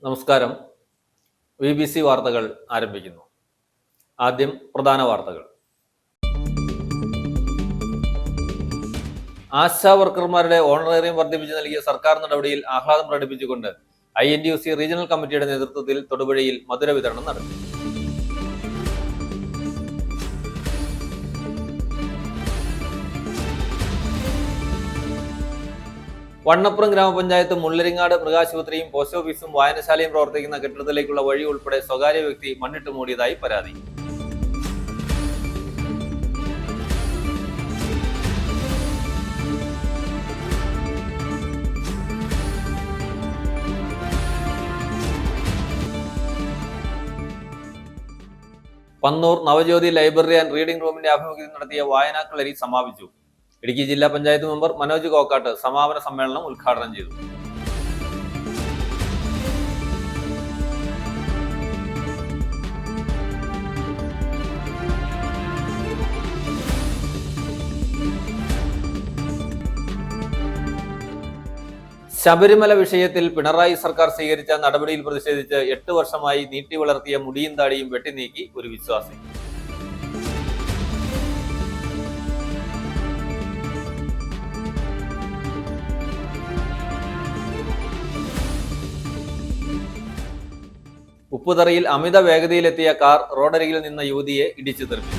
നമസ്കാരം. BBC വാർത്തകൾ ആരംഭിക്കുന്നു. ആദ്യം പ്രധാന വാർത്തകൾ. ആശാ വർക്കർമാരുടെ ഓണറേറിയം വർദ്ധിപ്പിച്ച് നൽകിയ സർക്കാർ നടപടിയിൽ ആഹ്ലാദം പ്രകടിപ്പിച്ചുകൊണ്ട് INTUC റീജിയണൽ കമ്മിറ്റിയുടെ നേതൃത്വത്തിൽ തൊടുപുഴയിൽ മധുര വിതരണം നടത്തി. വണ്ണപ്പുറം ഗ്രാമപഞ്ചായത്ത് മുള്ളരിങ്ങാട് മൃഗാശുപത്രിയും പോസ്റ്റ് ഓഫീസും വായനശാലയും പ്രവർത്തിക്കുന്ന കെട്ടിടത്തിലേക്കുള്ള വഴി ഉൾപ്പെടെ സ്വകാര്യ വ്യക്തി മണ്ണിട്ട് മൂടിയതായി പരാതി. Pannur Navajyothi library and reading റൂമിന്റെ ആഭിമുഖ്യത്തിൽ നടത്തിയ വായനാക്കളരി സമാപിച്ചു. ഇടുക്കി ജില്ലാ പഞ്ചായത്ത് മെമ്പർ മനോജ് കോക്കാട്ട് സമാപന സമ്മേളനം ഉദ്ഘാടനം ചെയ്തു. ശബരിമല വിഷയത്തിൽ പിണറായി സർക്കാർ സ്വീകരിച്ച നടപടിയിൽ പ്രതിഷേധിച്ച് 8 വർഷമായി നീട്ടി വളർത്തിയ മുടിയും താടിയും വെട്ടിനീക്കി ഒരു വിശ്വാസി. ഉപ്പുതറയിൽ അമിത വേഗതയിലെത്തിയ കാർ റോഡരികിൽ നിന്ന യുവതിയെ ഇടിച്ചു തെറിപ്പിച്ചു.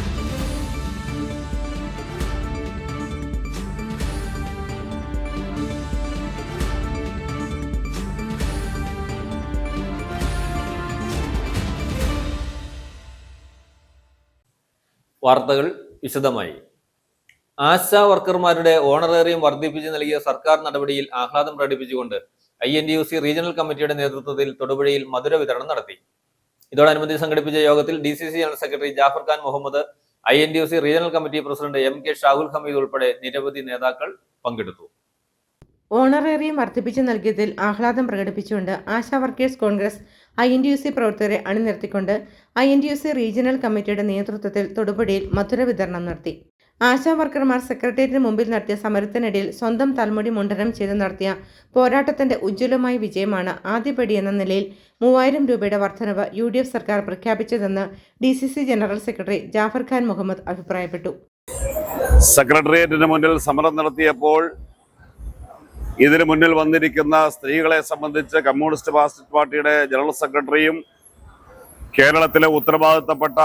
വാർത്തകൾ വിശദമായി. ആശാ വർക്കർമാരുടെ ഓണറേറിയം വർദ്ധിപ്പിച്ച് നൽകിയ സർക്കാർ നടപടിയിൽ ആഹ്ലാദം പ്രകടിപ്പിച്ചുകൊണ്ട് INTUC റീജിയണൽ കമ്മിറ്റിയുടെ നേതൃത്വത്തിൽ തൊടുപുഴയിൽ മധുര വിതരണം നടത്തി. ഇതോടനുബന്ധിച്ച് സംഘടിപ്പിച്ച യോഗത്തിൽ DCC general secretary Jaffar Khan Muhammad, INTUC regional committee president MK Shahul Hameed ഉൾപ്പെടെ നിരവധി നേതാക്കൾ പങ്കെടുത്തു. ഓണറേറിയം വർദ്ധിപ്പിച്ചു നൽകിയതിൽ ആഹ്ലാദം പ്രകടിപ്പിച്ചുകൊണ്ട് ആശാ വർക്കേഴ്സ് കോൺഗ്രസ് INTUC പ്രവർത്തകരെ അണിനിരത്തിക്കൊണ്ട് INTUC റീജിയണൽ കമ്മിറ്റിയുടെ നേതൃത്വത്തിൽ തൊടുപുഴയിൽ മധുര വിതരണം നടത്തി. ആശാ വർക്കർമാർ സെക്രട്ടേറിയറ്റിന് മുമ്പിൽ നടത്തിയ സമരത്തിനിടയിൽ സ്വന്തം തലമുടി മുണ്ടനം ചെയ്ത് നടത്തിയ പോരാട്ടത്തിന്റെ ഉജ്ജ്വലമായ വിജയമാണ് ആദ്യപടി എന്ന നിലയിൽ 3000 രൂപയുടെ വർധനവ് UDF സർക്കാർ പ്രഖ്യാപിച്ചതെന്ന് DCC general secretary Jaffar Khan Muhammad അഭിപ്രായപ്പെട്ടു. സെക്രട്ടേറിയറ്റിന് മുന്നിൽ സമരം നടത്തിയപ്പോൾ ഇതിനു മുന്നിൽ വന്നിരിക്കുന്ന സ്ത്രീകളെ സംബന്ധിച്ച് കമ്മ്യൂണിസ്റ്റ് മാർക്സിസ്റ്റ് പാർട്ടിയുടെ ജനറൽ സെക്രട്ടറിയും കേരളത്തിലെ ഉത്തരവാദിത്തപ്പെട്ട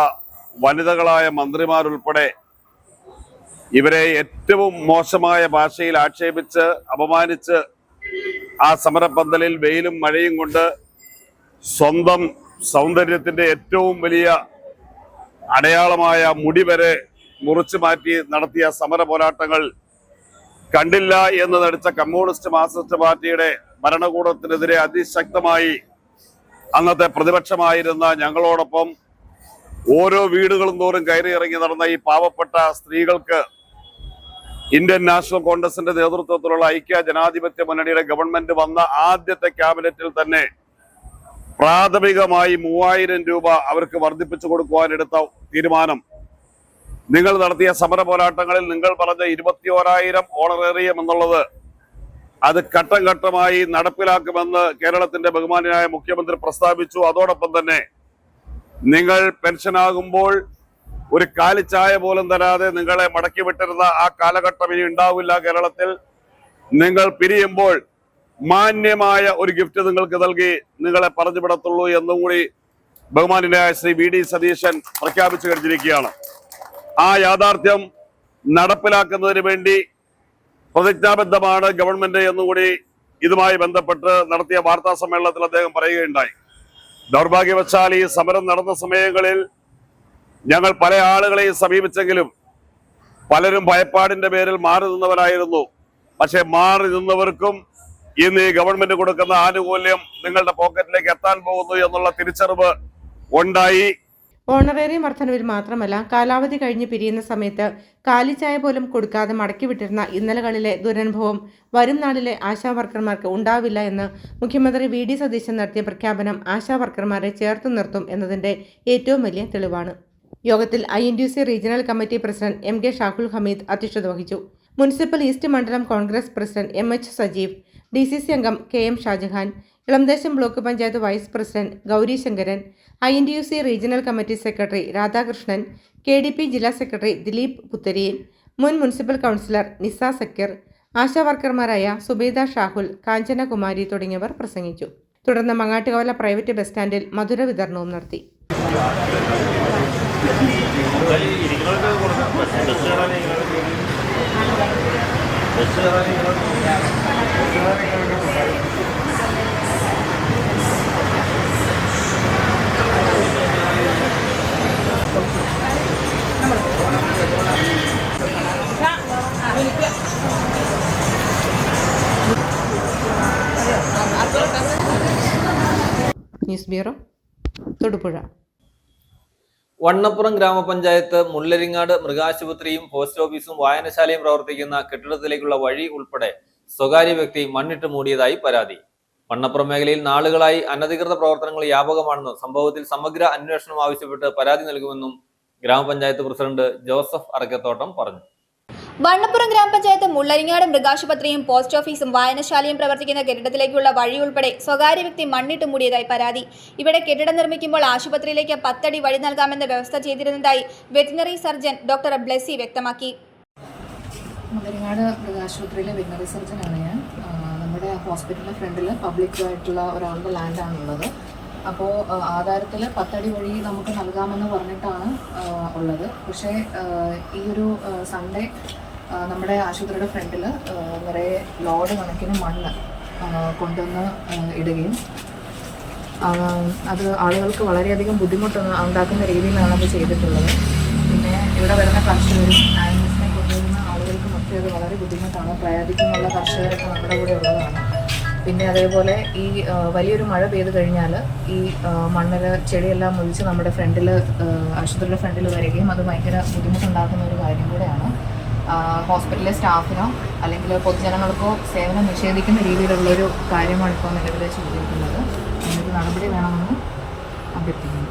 വനിതകളായ മന്ത്രിമാരുൾപ്പെടെ ഇവരെ ഏറ്റവും മോശമായ ഭാഷയിൽ ആക്ഷേപിച്ച് അപമാനിച്ച് ആ സമരപന്തലിൽ വെയിലും മഴയും കൊണ്ട് സ്വന്തം സൗന്ദര്യത്തിന്റെ ഏറ്റവും വലിയ അടയാളമായ മുടി വരെ മുറിച്ചു മാറ്റി നടത്തിയ സമര പോരാട്ടങ്ങൾ കണ്ടില്ല എന്ന് നടിച്ച കമ്മ്യൂണിസ്റ്റ് മാർക്സിസ്റ്റ് പാർട്ടിയുടെ ഭരണകൂടത്തിനെതിരെ അതിശക്തമായി അന്നത്തെ പ്രതിപക്ഷമായിരുന്ന ഞങ്ങളോടൊപ്പം ഓരോ വീടുകളും തോറും കയറി ഇറങ്ങി നടന്ന ഈ പാവപ്പെട്ട സ്ത്രീകൾക്ക് ഇന്ത്യൻ നാഷണൽ കോൺഗ്രസിന്റെ നേതൃത്വത്തിലുള്ള ഐക്യ ജനാധിപത്യ മുന്നണിയുടെ ഗവൺമെന്റ് വന്ന ആദ്യത്തെ ക്യാബിനറ്റിൽ തന്നെ പ്രാഥമികമായി 3000 രൂപ അവർക്ക് വർദ്ധിപ്പിച്ചു കൊടുക്കുവാനെടുത്ത തീരുമാനം, നിങ്ങൾ നടത്തിയ സമര പോരാട്ടങ്ങളിൽ നിങ്ങൾ പറഞ്ഞ 21,000 ഓണറേറിയം എന്നുള്ളത് അത് ഘട്ടം ഘട്ടമായി നടപ്പിലാക്കുമെന്ന് കേരളത്തിന്റെ ബഹുമാന്യനായ മുഖ്യമന്ത്രി പ്രസ്താവിച്ചു. അതോടൊപ്പം തന്നെ നിങ്ങൾ പെൻഷനാകുമ്പോൾ ഒരു കാലിച്ചായ പോലും തരാതെ നിങ്ങളെ മടക്കി വിട്ടിരുന്ന ആ കാലഘട്ടം ഇനി ഉണ്ടാവില്ല കേരളത്തിൽ. നിങ്ങൾ പിരിയുമ്പോൾ മാന്യമായ ഒരു ഗിഫ്റ്റ് നിങ്ങൾക്ക് നൽകി നിങ്ങളെ പറഞ്ഞു വിടത്തുള്ളൂ എന്നും കൂടി ബഹുമാന്യനായ ശ്രീ VD സതീശൻ പ്രഖ്യാപിച്ചു കഴിഞ്ഞിരിക്കുകയാണ്. ആ യാഥാർത്ഥ്യം നടപ്പിലാക്കുന്നതിന് വേണ്ടി പ്രതിജ്ഞാബദ്ധമാണ് ഗവൺമെന്റ് എന്നുകൂടി ഇതുമായി ബന്ധപ്പെട്ട് നടത്തിയ വാർത്താ സമ്മേളനത്തിൽ അദ്ദേഹം പറയുകയുണ്ടായി. ദൗർഭാഗ്യവശാൽ ഈ സമരം നടന്ന സമയങ്ങളിൽ ഞങ്ങൾ പല ആളുകളെയും സമീപിച്ചെങ്കിലും പലരും ഭയപ്പാടിന്റെ പേരിൽ മാറി നിന്നവരായിരുന്നു. പക്ഷെ മാറി നിന്നവർക്കും ഇന്ന് ഈ ഗവൺമെന്റ് കൊടുക്കുന്ന ആനുകൂല്യം നിങ്ങളുടെ പോക്കറ്റിലേക്ക് എത്താൻ പോകുന്നു എന്നുള്ള തിരിച്ചറിവ് ഉണ്ടായി. ഓണറേറിയം വർധനവിൽ മാത്രമല്ല, കാലാവധി കഴിഞ്ഞ് പിരിയുന്ന സമയത്ത് കാലിച്ചായ പോലും കൊടുക്കാതെ മടക്കി വിട്ടിരുന്ന ഇന്നലകളിലെ ദുരനുഭവം വരും നാളിലെ ആശാ വർക്കർമാർക്ക് ഉണ്ടാവില്ല എന്ന് മുഖ്യമന്ത്രി VD സതീശൻ നടത്തിയ പ്രഖ്യാപനം ആശാ വർക്കർമാരെ ചേർത്ത് നിർത്തും എന്നതിന്റെ ഏറ്റവും വലിയ തെളിവാണ്. യോഗത്തിൽ INTUC regional committee president MK Shahul Hameed അധ്യക്ഷത വഹിച്ചു. മുനിസിപ്പൽ ഈസ്റ്റ് മണ്ഡലം Congress president MH Sajeev, DCC അംഗം KM Shajahan, Elamdesam block panchayat vice president Gauri Shankaran, INTUC regional committee secretary Radhakrishnan, KDP ജില്ലാ സെക്രട്ടറി ദിലീപ് പുത്തരിയിൽ, മുൻ മുനിസിപ്പൽ കൗൺസിലർ നിസ സക്കീർ, ആശാവർക്കർമാരായ സുബൈദ ഷാഹുൽ, കാഞ്ചന കുമാരി തുടങ്ങിയവർ പ്രസംഗിച്ചു. തുടർന്ന് മങ്ങാട്ടുകവല പ്രൈവറ്റ് ബസ് സ്റ്റാൻഡിൽ മധുര വിതരണവും നടത്തി. News bureau, Thodupuzha. വണ്ണപ്പുറം ഗ്രാമപഞ്ചായത്ത് മുള്ളരിങ്ങാട് മൃഗാശുപത്രിയും പോസ്റ്റ് ഓഫീസും വായനശാലയും പ്രവർത്തിക്കുന്ന കെട്ടിടത്തിലേക്കുള്ള വഴി ഉൾപ്പെടെ സ്വകാര്യ വ്യക്തി മണ്ണിട്ട് മൂടിയതായി പരാതി. വണ്ണപ്പുറം മേഖലയിൽ നാളുകളായി അനധികൃത പ്രവർത്തനങ്ങൾ വ്യാപകമാണെന്നും സംഭവത്തിൽ സമഗ്ര അന്വേഷണം ആവശ്യപ്പെട്ട് പരാതി നൽകുമെന്നും ഗ്രാമപഞ്ചായത്ത് പ്രസിഡന്റ് ജോസഫ് അറക്കത്തോട്ടം പറഞ്ഞു. വണ്ണപ്പുറം ഗ്രാമപഞ്ചായത്ത് മുള്ളരിങ്ങാട് മൃഗാശുപത്രിയും പോസ്റ്റ് ഓഫീസും വായനശാലയും പ്രവർത്തിക്കുന്ന കെട്ടിടത്തിലേക്കുള്ള വഴി ഉൾപ്പെടെ സ്വകാര്യ വ്യക്തി മണ്ണിട്ട് മൂടിയതായി പരാതി. ഇവിടെ കെട്ടിടം നിർമ്മിക്കുമ്പോൾ ആശുപത്രിയിലേക്ക് 10 അടി വഴി നൽകാമെന്ന വ്യവസ്ഥ ചെയ്തിരുന്നതായി വെറ്റിനറി സർജൻ ഡോക്ടർ ബ്ലെസി വ്യക്തമാക്കി. മുള്ളരിങ്ങാട് മൃഗാശുപത്രിയിലെ വെറ്റിനറി സർജനാണ് ഞാൻ. നമ്മുടെ ഹോസ്പിറ്റലിൻ്റെ ഫ്രണ്ടിൽ പബ്ലിക്കായിട്ടുള്ള ഒരാളുടെ ലാൻഡാണുള്ളത്. അപ്പോൾ ആധാരത്തിൽ 10 അടി വഴി നമുക്ക് നൽകാമെന്ന് പറഞ്ഞിട്ടാണ് ഉള്ളത്. പക്ഷേ ഈ ഒരു സൺഡേ നമ്മുടെ ആശുപത്രിയുടെ ഫ്രണ്ടിൽ നിറയെ ലോഡ് കണക്കിന് മണ്ണ് കൊണ്ടുവന്ന് ഇടുകയും അത് ആളുകൾക്ക് വളരെയധികം ബുദ്ധിമുട്ട് ഉണ്ടാക്കുന്ന രീതിയിലാണ് അത് ചെയ്തിട്ടുള്ളത്. പിന്നെ ഇവിടെ വരുന്ന കർഷകരും ആനിമൽസിനെ കൊണ്ടുവരുന്ന ആളുകൾക്കും ഒക്കെ അത് വളരെ ബുദ്ധിമുട്ടാണ്. പ്രായത്തിലുള്ള കർഷകരൊക്കെ നമ്മുടെ കൂടെ ഉള്ളതാണ്. പിന്നെ അതേപോലെ ഈ വലിയൊരു മഴ പെയ്ത് കഴിഞ്ഞാൽ ഈ മണ്ണിൽ ചെടിയെല്ലാം ഒഴിച്ച് നമ്മുടെ ഫ്രണ്ടിൽ ആശുപത്രിയുടെ ഫ്രണ്ടിൽ വരികയും അത് ഭയങ്കര ബുദ്ധിമുട്ടുണ്ടാക്കുന്ന ഒരു കാര്യം കൂടെയാണ്. ഹോസ്പിറ്റലിലെ സ്റ്റാഫിനോ അല്ലെങ്കിൽ പൊതുജനങ്ങൾക്കോ സേവനം നിഷേധിക്കുന്ന രീതിയിലുള്ളൊരു കാര്യമാണ് ഇപ്പോൾ നിലവിൽ ചെയ്തിരിക്കുന്നത്. അതിനൊരു നടപടി വേണമെന്ന് അഭ്യർത്ഥിക്കുന്നു.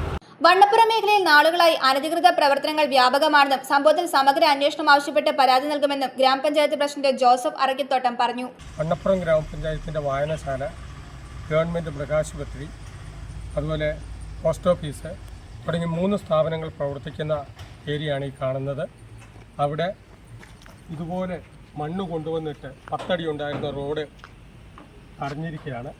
വണ്ണപ്പുറം മേഖലയിൽ നാളുകളായി അനധികൃത പ്രവർത്തനങ്ങൾ വ്യാപകമാണെന്നും സംഭവത്തിൽ സമഗ്ര അന്വേഷണം ആവശ്യപ്പെട്ട് പരാതി നൽകുമെന്നും ഗ്രാമപഞ്ചായത്ത് പ്രസിഡന്റ് ജോസഫ് അറക്കത്തോട്ടം പറഞ്ഞു. വണ്ണപ്പുറം ഗ്രാമപഞ്ചായത്തിൻ്റെ വായനശാല, ഗവൺമെൻറ് മൃഗാശുപത്രി, അതുപോലെ പോസ്റ്റ് ഓഫീസ് തുടങ്ങി 3 സ്ഥാപനങ്ങൾ പ്രവർത്തിക്കുന്ന ഏരിയയാണ് ഈ കാണുന്നത്. അവിടെ ഇതുപോലെ മണ്ണ് കൊണ്ടുവന്നിട്ട് 10 അടി ഉണ്ടായിരുന്ന റോഡ് അടഞ്ഞിരിക്കുകയാണ്.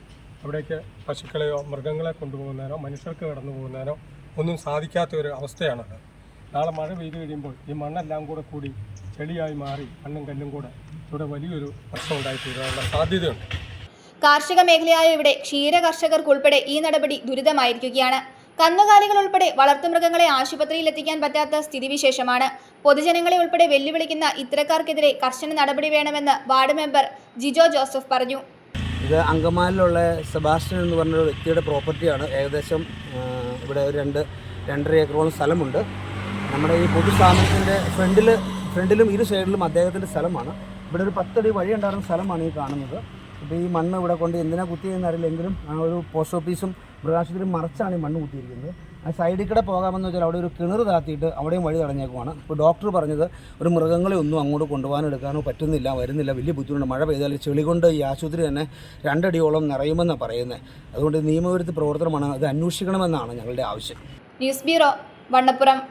അവിടേക്ക് പശുക്കളെയോ മൃഗങ്ങളെ കൊണ്ടുപോകുന്നതിനോ മനുഷ്യർക്ക് കടന്നു പോകുന്നതിനോ ഒന്നും സാധിക്കാത്ത ഒരു അവസ്ഥയാണത്. നാളെ മഴ പെയ്തു കഴിയുമ്പോൾ ഈ മണ്ണെല്ലാം കൂടി ചെളിയായി മാറി മണ്ണും കല്ലും കൂടെ ഇവിടെ വലിയൊരു പ്രശ്നം ഉണ്ടായിത്തീരാനുള്ള സാധ്യതയുണ്ട്. കാർഷിക മേഖലയായ ഇവിടെ ക്ഷീര കർഷകർക്കുൾപ്പെടെ ഈ നടപടി ദുരിതമായിരിക്കുകയാണ്. കന്നുകാലികൾ ഉൾപ്പെടെ വളർത്തുമൃഗങ്ങളെ ആശുപത്രിയിൽ എത്തിക്കാൻ പറ്റാത്ത സ്ഥിതിവിശേഷമാണ്. പൊതുജനങ്ങളെ ഉൾപ്പെടെ വെല്ലുവിളിക്കുന്ന ഇത്തരക്കാർക്കെതിരെ കർശന നടപടി വേണമെന്ന് വാർഡ് മെമ്പർ ജിജോ ജോസഫ് പറഞ്ഞു. ഇത് അങ്കമാലിലുള്ള സെബാസ്റ്റ്യൻ എന്ന് പറഞ്ഞൊരു വ്യക്തിയുടെ പ്രോപ്പർട്ടിയാണ്. ഏകദേശം ഇവിടെ ഒരു 2.5 ഏക്കറോളം സ്ഥലമുണ്ട്. നമ്മുടെ ഈ പൊതുസ്ഥാപനത്തിൻ്റെ ഫ്രണ്ടിലും ഇരു സൈഡിലും അദ്ദേഹത്തിൻ്റെ സ്ഥലമാണ്. ഇവിടെ ഒരു 10 അടി വഴി ഉണ്ടായിരുന്ന സ്ഥലമാണ് ഈ കാണുന്നത്. ഇപ്പോൾ ഈ മണ്ണ് ഇവിടെ കൊണ്ട് എന്തിനാ കുത്തിയെന്ന് അറിയില്ലെങ്കിലും ഒരു പോസ്റ്റ് ഓഫീസും മൃഗാശുപത്രിയും മറച്ചാണ് ഈ മണ്ണ് കുത്തിയിരിക്കുന്നത്. ആ സൈഡിൽ കൂടെ പോകാമെന്ന് വെച്ചാൽ അവിടെ ഒരു കിണർ താത്തിയിട്ട് അവിടെയും വഴി തടഞ്ഞേക്കുവാണ്. ഇപ്പോൾ ഡോക്ടർ പറഞ്ഞത് ഒരു മൃഗങ്ങളെ ഒന്നും അങ്ങോട്ട് കൊണ്ടുപോകാനോ എടുക്കാനോ വരുന്നില്ല, വലിയ ബുദ്ധിമുട്ടുണ്ട്. മഴ പെയ്താൽ ചെളി കൊണ്ട് ഈ ആശുപത്രി തന്നെ 2 അടിയോളം നിറയുമെന്നാണ് പറയുന്നത്. അതുകൊണ്ട് നിയമവിരുദ്ധ പ്രവർത്തനമാണ്, അത് അന്വേഷിക്കണമെന്നാണ് ഞങ്ങളുടെ ആവശ്യം. News bureau, Vannappuram.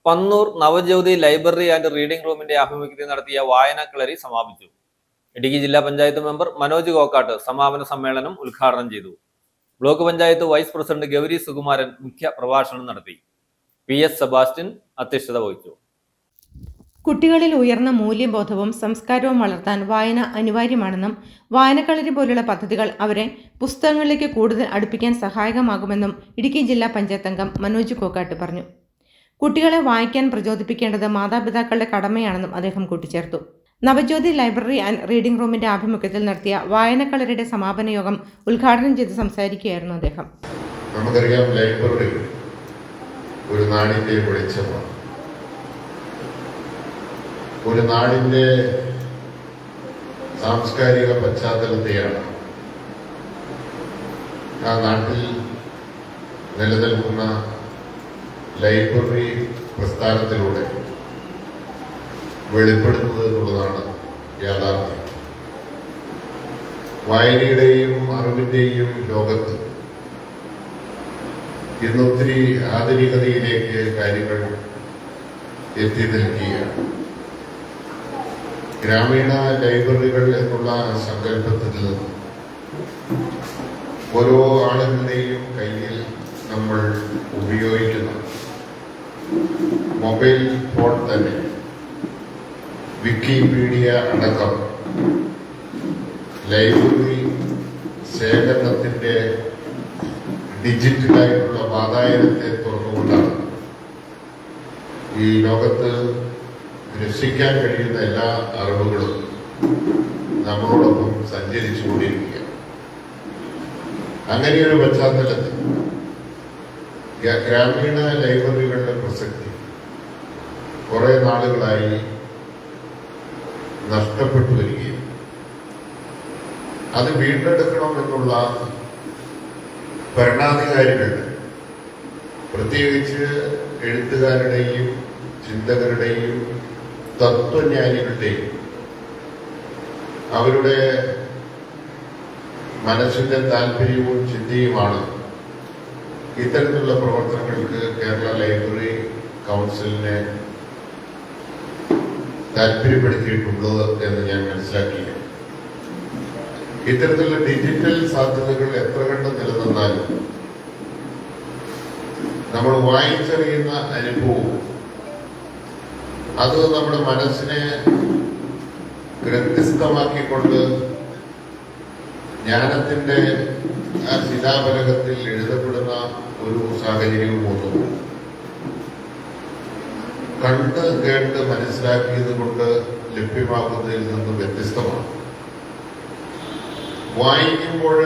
Pannur Navajyothi library and reading റൂമിന്റെ ആഭിമുഖ്യത്തിൽ നടത്തിയ വായനാക്കളരി സമാപിച്ചു. ഇടുക്കി ജില്ലാ പഞ്ചായത്ത് മെമ്പർ മനോജ് കോക്കാട്ട് സമാപന സമ്മേളനം ഉദ്ഘാടനം ചെയ്തു. Block panchayat vice president Gauri Sukumaran മുഖ്യ പ്രഭാഷണം നടത്തി. PS സെബാസ്റ്റ്യൻ അധ്യക്ഷത വഹിച്ചു. കുട്ടികളിൽ ഉയർന്ന മൂല്യബോധവും സംസ്കാരവും വളർത്താൻ വായന അനിവാര്യമാണെന്നും വായനക്കളരി പോലുള്ള പദ്ധതികൾ അവരെ പുസ്തകങ്ങളിലേക്ക് കൂടുതൽ അടുപ്പിക്കാൻ സഹായകമാകുമെന്നും ഇടുക്കി ജില്ലാ പഞ്ചായത്ത് അംഗം മനോജ് കോക്കാട്ട് പറഞ്ഞു. കുട്ടികളെ വായിക്കാൻ പ്രചോദിപ്പിക്കേണ്ടത് മാതാപിതാക്കളുടെ കടമയാണെന്നും അദ്ദേഹം കൂട്ടിച്ചേർത്തു. നവജ്യോതി ലൈബ്രറി ആൻഡ് റീഡിംഗ് റൂമിന്റെ ആഭിമുഖ്യത്തിൽ നടത്തിയ വായനക്കളരിയുടെ സമാപന യോഗം ഉദ്ഘാടനം ചെയ്ത് സംസാരിക്കുകയായിരുന്നു അദ്ദേഹം. നമുക്കറിയാം, ലൈബ്രറി ഒരു നാടിന്റെ വെളിച്ചമാണ്. ഒരു നാടിന്റെ സാംസ്കാരിക പശ്ചാത്തലത്തെയാണ് ആ നാട്ടിൽ നിലനിൽക്കുന്ന ലൈബ്രറി പ്രസ്ഥാനത്തിലൂടെ വെളിപ്പെടുത്തുന്നത് എന്നുള്ളതാണ് യാഥാർത്ഥ്യം. വായനയുടെയും അറിവിന്റെയും ലോകത്ത് ഇന്നൊത്തിരി ആധുനികതയിലേക്ക് കാര്യങ്ങൾ എത്തി നിൽക്കുകയാണ്. ഗ്രാമീണ ലൈബ്രറികൾ എന്നുള്ള സങ്കല്പത്തിൽ നിന്ന് ഓരോ ആളുകളുടെയും കയ്യിൽ നമ്മൾ ഉപയോഗിക്കുന്ന മൊബൈൽ ഫോൺ തന്നെ വിക്കിപീഡിയ അടക്കം ലൈബ്രറി ശേഖരണത്തിന്റെ ഡിജിറ്റലായിട്ടുള്ള വാതായനത്തെ തുറന്നുകൊണ്ടാണ് ഈ ലോകത്ത് രക്ഷിക്കാൻ കഴിയുന്ന എല്ലാ അറിവുകളും നമ്മളോടൊപ്പം സഞ്ചരിച്ചുകൊണ്ടിരിക്കുക. അങ്ങനെയൊരു പശ്ചാത്തലത്തിൽ ഗ്രാമീണ ലൈബ്രറികളുടെ പ്രസക്തി കുറെ നാളുകളായി നഷ്ടപ്പെട്ടു വരികയും അത് വീണ്ടെടുക്കണമെന്നുള്ള ഭരണാധികാരികളുടെ, പ്രത്യേകിച്ച് എഴുത്തുകാരുടെയും ചിന്തകരുടെയും തത്വജ്ഞാനികളുടെയും അവരുടെ മനസ്സിന്റെ താല്പര്യവും ചിന്തയുമാണ് ഇത്തരത്തിലുള്ള പ്രവർത്തനങ്ങൾക്ക് കേരള ലൈബ്രറി കൗൺസിലിനെ താല്പര്യപ്പെടുത്തിയിട്ടുള്ളത് എന്ന് ഞാൻ മനസ്സിലാക്കിയിരുന്നു. ഇത്തരത്തിലുള്ള ഡിജിറ്റൽ സാധ്യതകൾ എത്ര കണ്ട് നിലനിന്നാലും നമ്മൾ വായിച്ചറിയുന്ന അനുഭവവും അത് നമ്മുടെ മനസ്സിനെ ഗ്രന്ഥസ്ഥമാക്കിക്കൊണ്ട് ജ്ഞാനത്തിന്റെ ആ ശിലാഫലകത്തിൽ എഴുതപ്പെടുന്ന ഒരു സാഹചര്യവും ഒന്നും കണ്ട് കേട്ട് മനസ്സിലാക്കിയത് കൊണ്ട് ലഭ്യമാകുന്നതിൽ നിന്നും വ്യത്യസ്തമാണ്. വായിക്കുമ്പോൾ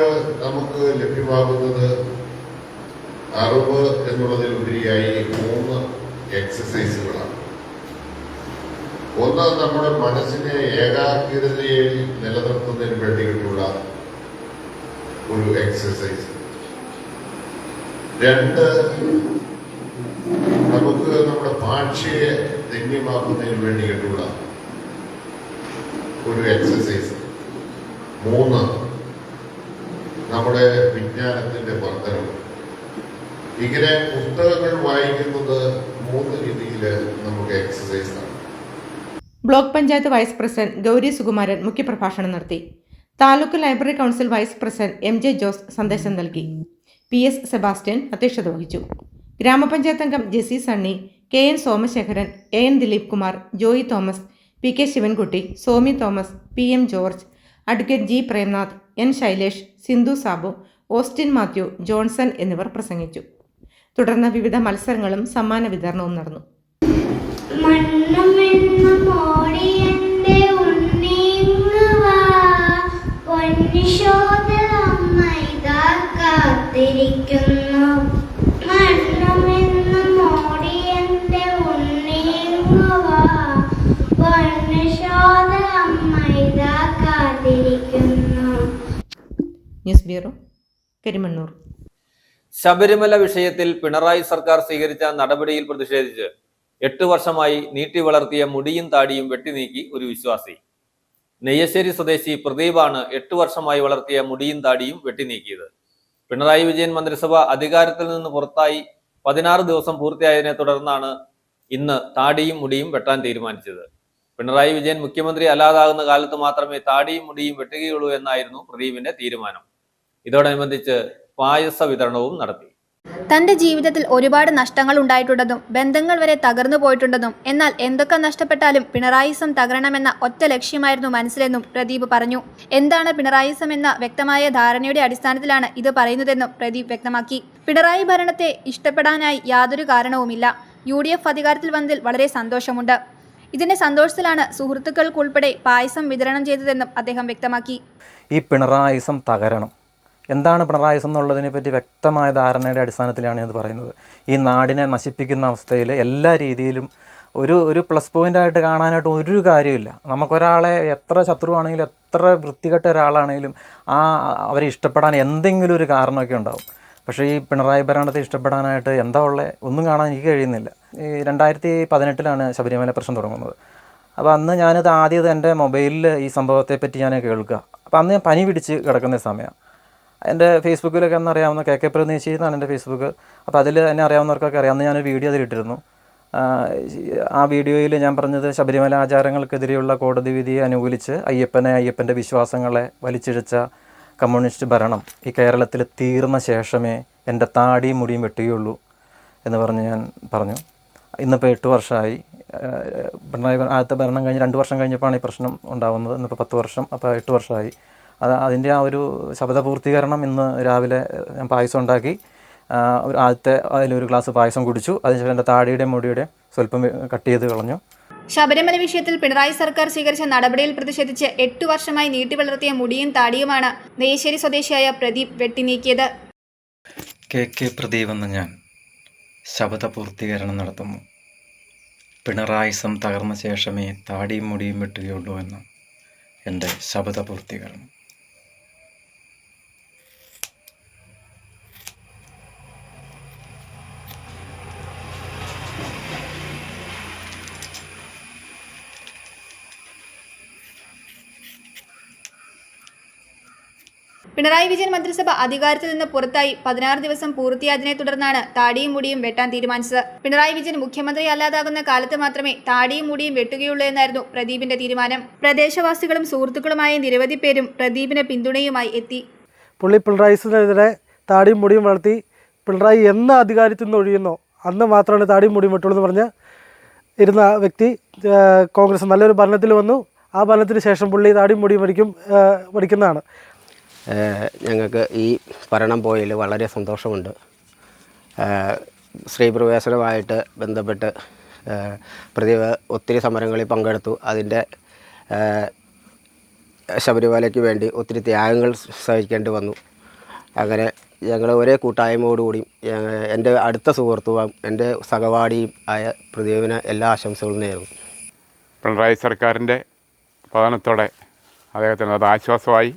നമുക്ക് ലഭ്യമാകുന്നത് അറിവ് എന്നുള്ളതിലുപരിയായി 3 എക്സസൈസുകളാണ്. ഒന്ന്, നമ്മുടെ മനസ്സിനെ ഏകാഗ്രതയിൽ നിലനിർത്തുന്നതിന് വേണ്ടിയിട്ടുള്ള ഒരു എക്സസൈസ്. 2, നമുക്ക് നമ്മുടെ ഭാഷയെ ധന്യമാക്കുന്നതിന് വേണ്ടിയിട്ടുള്ള ഒരു എക്സസൈസ്. 3, നമ്മുടെ വിജ്ഞാനത്തിന്റെ വർധനവ്. ഇങ്ങനെ പുസ്തകങ്ങൾ വായിക്കുന്നത് 3 രീതിയിൽ നമുക്ക് എക്സസൈസ് ആണ്. Block panchayat vice president Gauri Sukumaran മുഖ്യപ്രഭാഷണം നടത്തി. Taluk library council vice president MJ Jose സന്ദേശം നൽകി. PS സെബാസ്റ്റ്യൻ അധ്യക്ഷത വഹിച്ചു. ഗ്രാമപഞ്ചായത്ത് അംഗം Jessy Sunny, KN Somasekharan, AN Dileep Kumar, Joy Thomas, PK Sivankutty, Somi Thomas, PM George, advocate G Premnath, N Shailesh, Sindhu Sabu, Austin Mathew, Johnson എന്നിവർ പ്രസംഗിച്ചു. തുടർന്ന് വിവിധ മത്സരങ്ങളും സമ്മാന വിതരണവും നടന്നു. News bureau, Karimannoor. ശബരിമല വിഷയത്തിൽ പിണറായി സർക്കാർ സ്വീകരിച്ച നടപടിയിൽ പ്രതിഷേധിച്ച് 8 വർഷമായി നീട്ടി വളർത്തിയ മുടിയും താടിയും വെട്ടിനീക്കി ഒരു വിശ്വാസി. നെയ്യശ്ശേരി സ്വദേശി പ്രദീപാണ് 8 വർഷമായി വളർത്തിയ മുടിയും താടിയും വെട്ടിനീക്കിയത്. പിണറായി വിജയൻ മന്ത്രിസഭ അധികാരത്തിൽ നിന്ന് പുറത്തായി 16 ദിവസം പൂർത്തിയായതിനെ തുടർന്നാണ് ഇന്ന് താടിയും മുടിയും വെട്ടാൻ തീരുമാനിച്ചത്. പിണറായി വിജയൻ മുഖ്യമന്ത്രി അല്ലാതാകുന്ന കാലത്ത് മാത്രമേ താടിയും മുടിയും വെട്ടുകയുള്ളൂ എന്നായിരുന്നു പ്രദീപിന്റെ തീരുമാനം. ഇതോടനുബന്ധിച്ച് പായസ വിതരണവും നടത്തി. തന്റെ ജീവിതത്തിൽ ഒരുപാട് നഷ്ടങ്ങൾ ഉണ്ടായിട്ടുണ്ടെന്നും ബന്ധങ്ങൾ വരെ തകർന്നു പോയിട്ടുണ്ടെന്നും എന്നാൽ എന്തൊക്കെ നഷ്ടപ്പെട്ടാലും പിണറായിസം തകരണമെന്ന ഒറ്റ ലക്ഷ്യമായിരുന്നു മനസ്സിലെന്നും പ്രദീപ് പറഞ്ഞു. എന്താണ് പിണറായിസം എന്ന വ്യക്തമായ ധാരണയുടെ അടിസ്ഥാനത്തിലാണ് ഇത് പറയുന്നതെന്നും പ്രദീപ് വ്യക്തമാക്കി. പിണറായി ഭരണത്തെ ഇഷ്ടപ്പെടാനായി യാതൊരു കാരണവുമില്ല. UDF അധികാരത്തിൽ വന്നതിൽ വളരെ സന്തോഷമുണ്ട്. ഇതിന്റെ സന്തോഷത്തിലാണ് സുഹൃത്തുക്കൾക്കുൾപ്പെടെ പായസം വിതരണം ചെയ്തതെന്നും അദ്ദേഹം വ്യക്തമാക്കി. ഈ പിണറായിസം തകരണം, എന്താണ് പിണറായിസം എന്നുള്ളതിനെ പറ്റി വ്യക്തമായ ധാരണയുടെ അടിസ്ഥാനത്തിലാണ് ഇത് പറയുന്നത്. ഈ നാടിനെ നശിപ്പിക്കുന്ന അവസ്ഥയിൽ എല്ലാ രീതിയിലും ഒരു പ്ലസ് പോയിൻ്റായിട്ട് കാണാനായിട്ട് ഒരു കാര്യമില്ല. നമുക്കൊരാളെ എത്ര ശത്രുവാണെങ്കിലും എത്ര വൃത്തികെട്ട ഒരാളാണെങ്കിലും അവരെ ഇഷ്ടപ്പെടാൻ എന്തെങ്കിലും ഒരു കാരണമൊക്കെ ഉണ്ടാവും. പക്ഷേ ഈ പിണറായി ഭരണത്തെ ഇഷ്ടപ്പെടാനായിട്ട് എന്താ ഉള്ളത്, ഒന്നും കാണാൻ എനിക്ക് കഴിയുന്നില്ല. ഈ 2018 ശബരിമല പ്രശ്നം തുടങ്ങുന്നത്. അപ്പോൾ അന്ന് ഞാനിത് ആദ്യം എൻ്റെ മൊബൈലിൽ ഈ സംഭവത്തെപ്പറ്റി ഞാൻ കേൾക്കുക. അപ്പോൾ അന്ന് ഞാൻ പനി പിടിച്ച് കിടക്കുന്ന സമയം. എൻ്റെ ഫേസ്ബുക്കിലൊക്കെ അന്ന് അറിയാവുന്ന KK പ്രതീക്ഷി എന്നാണ് എൻ്റെ ഫേസ്ബുക്ക്. അപ്പോൾ അതിൽ എന്നെ അറിയാവുന്നവർക്കൊക്കെ അറിയാം. അന്ന് ഞാനൊരു വീഡിയോ അതിലിട്ടിരുന്നു. ആ വീഡിയോയിൽ ഞാൻ പറഞ്ഞത് ശബരിമല ആചാരങ്ങൾക്കെതിരെയുള്ള കോടതി വിധിയെ അനുകൂലിച്ച് അയ്യപ്പൻ്റെ വിശ്വാസങ്ങളെ വലിച്ചിഴച്ച കമ്മ്യൂണിസ്റ്റ് ഭരണം ഈ കേരളത്തിൽ തീർന്ന ശേഷമേ എൻ്റെ താടിയും മുടിയും വെട്ടുകയുള്ളൂ എന്ന് പറഞ്ഞ് ഞാൻ പറഞ്ഞു. ഇന്നിപ്പോൾ 8 വർഷമായി. പിണറായി ആദ്യത്തെ ഭരണം കഴിഞ്ഞ് 2 വർഷം കഴിഞ്ഞപ്പോഴാണ് ഈ പ്രശ്നം ഉണ്ടാകുന്നത്. ഇന്നിപ്പോൾ 10 വർഷം, അപ്പോൾ 8 വർഷമായി. അതിൻ്റെ ആ ഒരു ശപഥപൂർത്തീകരണം ഇന്ന് രാവിലെ ഞാൻ പായസം ഉണ്ടാക്കി. ആദ്യത്തെ അതിലൊരു ഗ്ലാസ് പായസം കുടിച്ചു. അതിനുശേഷം എൻ്റെ താടിയുടെ മുടിയുടെ സ്വല്പം കട്ട് ചെയ്ത് കളഞ്ഞു. ശബരിമല വിഷയത്തിൽ പിണറായി സർക്കാർ സ്വീകരിച്ച നടപടിയിൽ പ്രതിഷേധിച്ച് 8 വർഷമായി നീട്ടി വളർത്തിയ മുടിയും താടിയുമാണ് നെയ്ശ്ശേരി സ്വദേശിയായ പ്രദീപ് വെട്ടിനീക്കിയത്. KK പ്രദീപ് എന്ന ഞാൻ ശപഥപൂർത്തീകരണം നടത്തുന്നു. പിണറായിസം തകർന്ന ശേഷമേ താടിയും മുടിയും വെട്ടുകയുള്ളൂ എന്ന എൻ്റെ ശപഥപൂർത്തീകരണം. പിണറായി വിജയൻ മന്ത്രിസഭ അധികാരത്തിൽ നിന്ന് പുറത്തായി 16 ദിവസം പൂർത്തിയായതിനെ തുടർന്നാണ് താടിയും മുടിയും വെട്ടാൻ തീരുമാനിച്ചത്. പിണറായി വിജയൻ മുഖ്യമന്ത്രി അല്ലാതാകുന്ന കാലത്ത് മാത്രമേ താടിയും മുടിയും വെട്ടുകയുള്ളൂ എന്നായിരുന്നു പ്രദീപിന്റെ തീരുമാനം. പ്രദേശവാസികളും സുഹൃത്തുക്കളുമായ നിരവധി പേരും പ്രദീപിന് പിന്തുണയുമായി എത്തി. പിണറായിനെതിരെ താടിയും മുടിയും വളർത്തി പിണറായി എന്ന് അധികാരത്തിൽ നിന്ന് ഒഴിയുന്നോ അന്ന് മാത്രമാണ് താടിയും മുടിയും വെട്ടുള്ളൂ എന്ന് പറഞ്ഞ് ഇരുന്ന വ്യക്തി കോൺഗ്രസ് നല്ലൊരു ഭരണത്തിൽ വന്നു. ആ ഭരണത്തിന് ശേഷം പുള്ളി താടിയും മുടിയും പഠിക്കുന്നതാണ്. ഞങ്ങൾക്ക് ഈ ഭരണം പോയതിൽ വളരെ സന്തോഷമുണ്ട്. സ്ത്രീ പ്രവേശനവുമായിട്ട് ബന്ധപ്പെട്ട് പ്രദീപ് ഒത്തിരി സമരങ്ങളിൽ പങ്കെടുത്തു. അതിൻ്റെ ശബരിമലയ്ക്ക് വേണ്ടി ഒത്തിരി ത്യാഗങ്ങൾ സഹിക്കേണ്ടി വന്നു. അങ്ങനെ ഞങ്ങൾ ഒരേ കൂട്ടായ്മയോടുകൂടി എൻ്റെ അടുത്ത സുഹൃത്തും എൻ്റെ സഹപാഠിയും ആയ പ്രദീപിന് എല്ലാ ആശംസകളും നേരുന്നു. പിണറായി സർക്കാരിൻ്റെ പതനത്തോടെ അദ്ദേഹത്തിന് അത് ആശ്വാസമായി.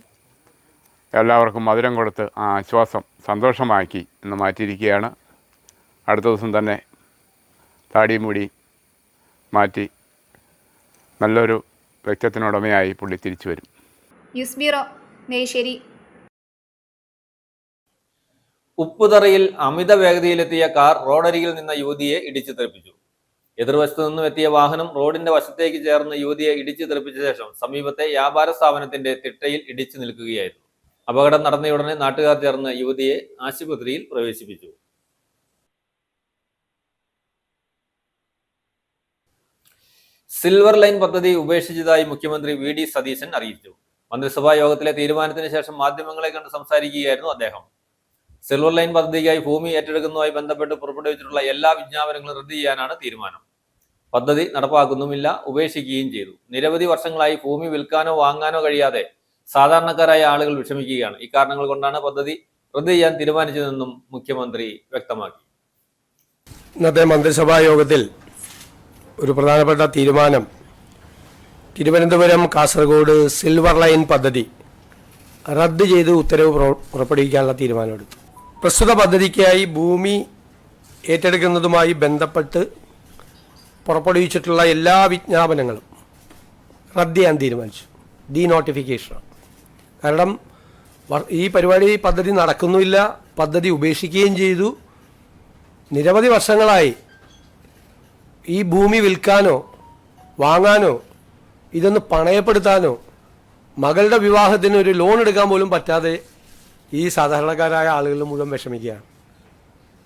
എല്ലാവർക്കും മധുരം കൊടുത്ത് ആ ആശ്വാസം സന്തോഷമാക്കി ഇന്ന് മാറ്റിയിരിക്കുകയാണ്. അടുത്ത ദിവസം തന്നെ താടിയും മുടി മാറ്റി നല്ലൊരു വ്യക്തിത്വത്തിനുടമയായി പുള്ളി തിരിച്ചു വരും. News bureau, Neyssery. ഉപ്പുതറയിൽ അമിത വേഗതയിലെത്തിയ കാർ റോഡരികിൽ നിന്ന യുവതിയെ ഇടിച്ചു തെറിപ്പിച്ചു. എതിർവശത്തു നിന്നും എത്തിയ വാഹനം റോഡിന്റെ വശത്തേക്ക് ചേർന്ന് യുവതിയെ ഇടിച്ചു തെറിപ്പിച്ച ശേഷം സമീപത്തെ വ്യാപാര സ്ഥാപനത്തിന്റെ തിട്ടയിൽ ഇടിച്ചു നിൽക്കുകയായിരുന്നു. അപകടം നടന്നയുടനെ നാട്ടുകാർ ചേർന്ന് യുവതിയെ ആശുപത്രിയിൽ പ്രവേശിപ്പിച്ചു. സിൽവർ ലൈൻ പദ്ധതി ഉപേക്ഷിച്ചതായി മുഖ്യമന്ത്രി VD സതീശൻ അറിയിച്ചു. മന്ത്രിസഭാ യോഗത്തിലെ തീരുമാനത്തിന് ശേഷം മാധ്യമങ്ങളെ കണ്ട് സംസാരിക്കുകയായിരുന്നു അദ്ദേഹം. സിൽവർ ലൈൻ പദ്ധതിക്കായി ഭൂമി ഏറ്റെടുക്കുന്നതുമായി ബന്ധപ്പെട്ട് പുറപ്പെടുവിച്ചിട്ടുള്ള എല്ലാ വിജ്ഞാപനങ്ങളും റദ്ദ് ചെയ്യാനാണ് തീരുമാനം. പദ്ധതി നടപ്പാക്കുന്നുമില്ല, ഉപേക്ഷിക്കുകയും ചെയ്തു. നിരവധി വർഷങ്ങളായി ഭൂമി വിൽക്കാനോ വാങ്ങാനോ കഴിയാതെ സാധാരണക്കാരായ ആളുകൾ വിഷമിക്കുകയാണ്. ഇക്കാരണങ്ങൾ കൊണ്ടാണ് പദ്ധതി റദ്ദ് ചെയ്യാൻ തീരുമാനിച്ചതെന്നും മുഖ്യമന്ത്രി വ്യക്തമാക്കി. ഇന്നത്തെ മന്ത്രിസഭാ യോഗത്തിൽ ഒരു പ്രധാനപ്പെട്ട തീരുമാനം തിരുവനന്തപുരം കാസർഗോഡ് സിൽവർ ലൈൻ പദ്ധതി റദ്ദ് ചെയ്ത് ഉത്തരവ് പുറപ്പെടുവിക്കാനുള്ള തീരുമാനമെടുത്തു. പ്രസ്തുത പദ്ധതിക്കായി ഭൂമി ഏറ്റെടുക്കുന്നതുമായി ബന്ധപ്പെട്ട് പുറപ്പെടുവിച്ചിട്ടുള്ള എല്ലാ വിജ്ഞാപനങ്ങളും റദ്ദ് ചെയ്യാൻ തീരുമാനിച്ചു. ഡീനോട്ടിഫിക്കേഷനാണ്. കാരണം ഈ പദ്ധതി നടക്കുന്നുമില്ല, പദ്ധതി ഉപേക്ഷിക്കുകയും ചെയ്തു. നിരവധി വർഷങ്ങളായി ഈ ഭൂമി വിൽക്കാനോ വാങ്ങാനോ ഇതൊന്ന് പണയപ്പെടുത്താനോ മകളുടെ വിവാഹത്തിന് ഒരു ലോൺ എടുക്കാൻ പോലും പറ്റാതെ ഈ സാധാരണക്കാരായ ആളുകൾ മുഴുവൻ വിഷമിക്കുകയാണ്.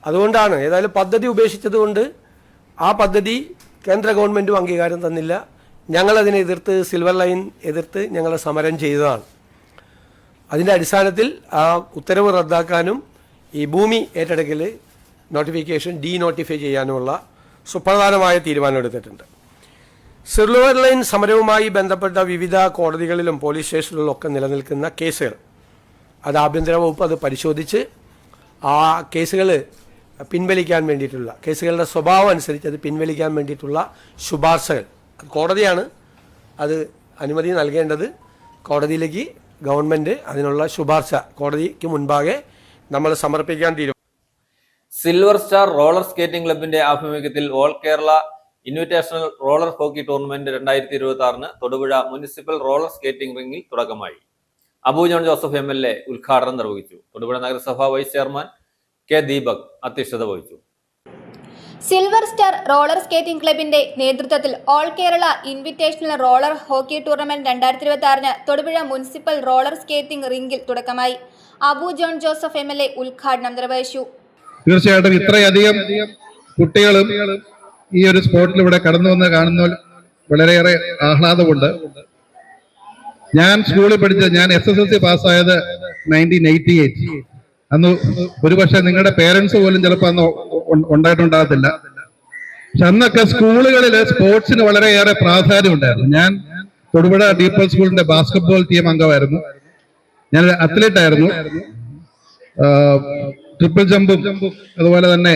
അതുകൊണ്ടാണ് ഏതായാലും പദ്ധതി ഉപേക്ഷിച്ചതുകൊണ്ട് ആ പദ്ധതി കേന്ദ്ര ഗവൺമെൻറ്റും അംഗീകാരം തന്നില്ല. ഞങ്ങളതിനെ എതിർത്ത് സിൽവർ ലൈൻ എതിർത്ത് ഞങ്ങൾ സമരം ചെയ്തതാണ്. അതിൻ്റെ അടിസ്ഥാനത്തിൽ ആ ഉത്തരവ് റദ്ദാക്കാനും ഈ ഭൂമി ഏറ്റെടുക്കൽ നോട്ടിഫിക്കേഷൻ ഡീനോട്ടിഫൈ ചെയ്യാനുമുള്ള സുപ്രധാനമായ തീരുമാനമെടുത്തിട്ടുണ്ട്. സിൽവർ ലൈൻ സമരവുമായി ബന്ധപ്പെട്ട വിവിധ കോടതികളിലും പോലീസ് സ്റ്റേഷനുകളിലൊക്കെ നിലനിൽക്കുന്ന കേസുകൾ അത് ആഭ്യന്തര വകുപ്പ് അത് പരിശോധിച്ച് ആ കേസുകൾ പിൻവലിക്കാൻ വേണ്ടിയിട്ടുള്ള കേസുകളുടെ സ്വഭാവം അനുസരിച്ച് അത് പിൻവലിക്കാൻ വേണ്ടിയിട്ടുള്ള ശുപാർശകൾ കോടതിയാണ് അത് അനുമതി നൽകേണ്ടത്. കോടതിയിലേക്ക് ഗവൺമെൻറ് അതിനുള്ള ശുപാർശ കോടതിക്ക് മുൻപാകെ നമ്മൾ സമർപ്പിക്കാൻ തീരുമാനിച്ചു. സിൽവർ സ്റ്റാർ റോളർ സ്കേറ്റിംഗ് ക്ലബിന്റെ ആഭിമുഖ്യത്തിൽ all Kerala invitational roller hockey tournament 2026 Thodupuzha municipal roller skating റിംഗിൽ തുടക്കമായി. അബു ജോൺ ജോസഫ് MLA ഉദ്ഘാടനം നിർവഹിച്ചു. തൊടുപുഴ നഗരസഭ വൈസ് ചെയർമാൻ K. ദീപക് അധ്യക്ഷത വഹിച്ചു. സിൽവർ സ്റ്റാർ റോളർ സ്കേറ്റിംഗ് ക്ലബിന്റെ നേതൃത്വത്തിൽ all Kerala invitational roller hockey tournament 2026 Thodupuzha municipal roller skating റിംഗിൽ തുടക്കമായി. അബു ജോൺ ജോസഫ് MLA ഉദ്ഘാടനം നിർവഹിച്ചു. തീർച്ചയായിട്ടും ഇത്രയധികം കുട്ടികളും ഈ ഒരു സ്പോർട്ടിൽ ഇവിടെ കടന്നു വന്ന് കാണുന്ന വളരെയേറെ ആഹ്ലാദമുണ്ട്. ഞാൻ സ്കൂളിൽ ഞാൻ SSLC പാസ്സായത് 1988. അന്ന് ഒരുപക്ഷെ നിങ്ങളുടെ പേരൻസ് പോലും ചിലപ്പോൾ അന്ന് ഉണ്ടായിട്ടുണ്ടാകത്തില്ല. പക്ഷെ അന്നൊക്കെ സ്കൂളുകളിൽ സ്പോർട്സിന് വളരെയേറെ പ്രാധാന്യം ഉണ്ടായിരുന്നു. ഞാൻ തൊടുപുഴ ഡീപ്പൽ സ്കൂളിന്റെ ബാസ്കറ്റ്ബോൾ ടീം അംഗമായിരുന്നു. ഞാൻ അത്ലറ്റ് ആയിരുന്നു. ട്രിപ്പിൾ ജമ്പും അതുപോലെ തന്നെ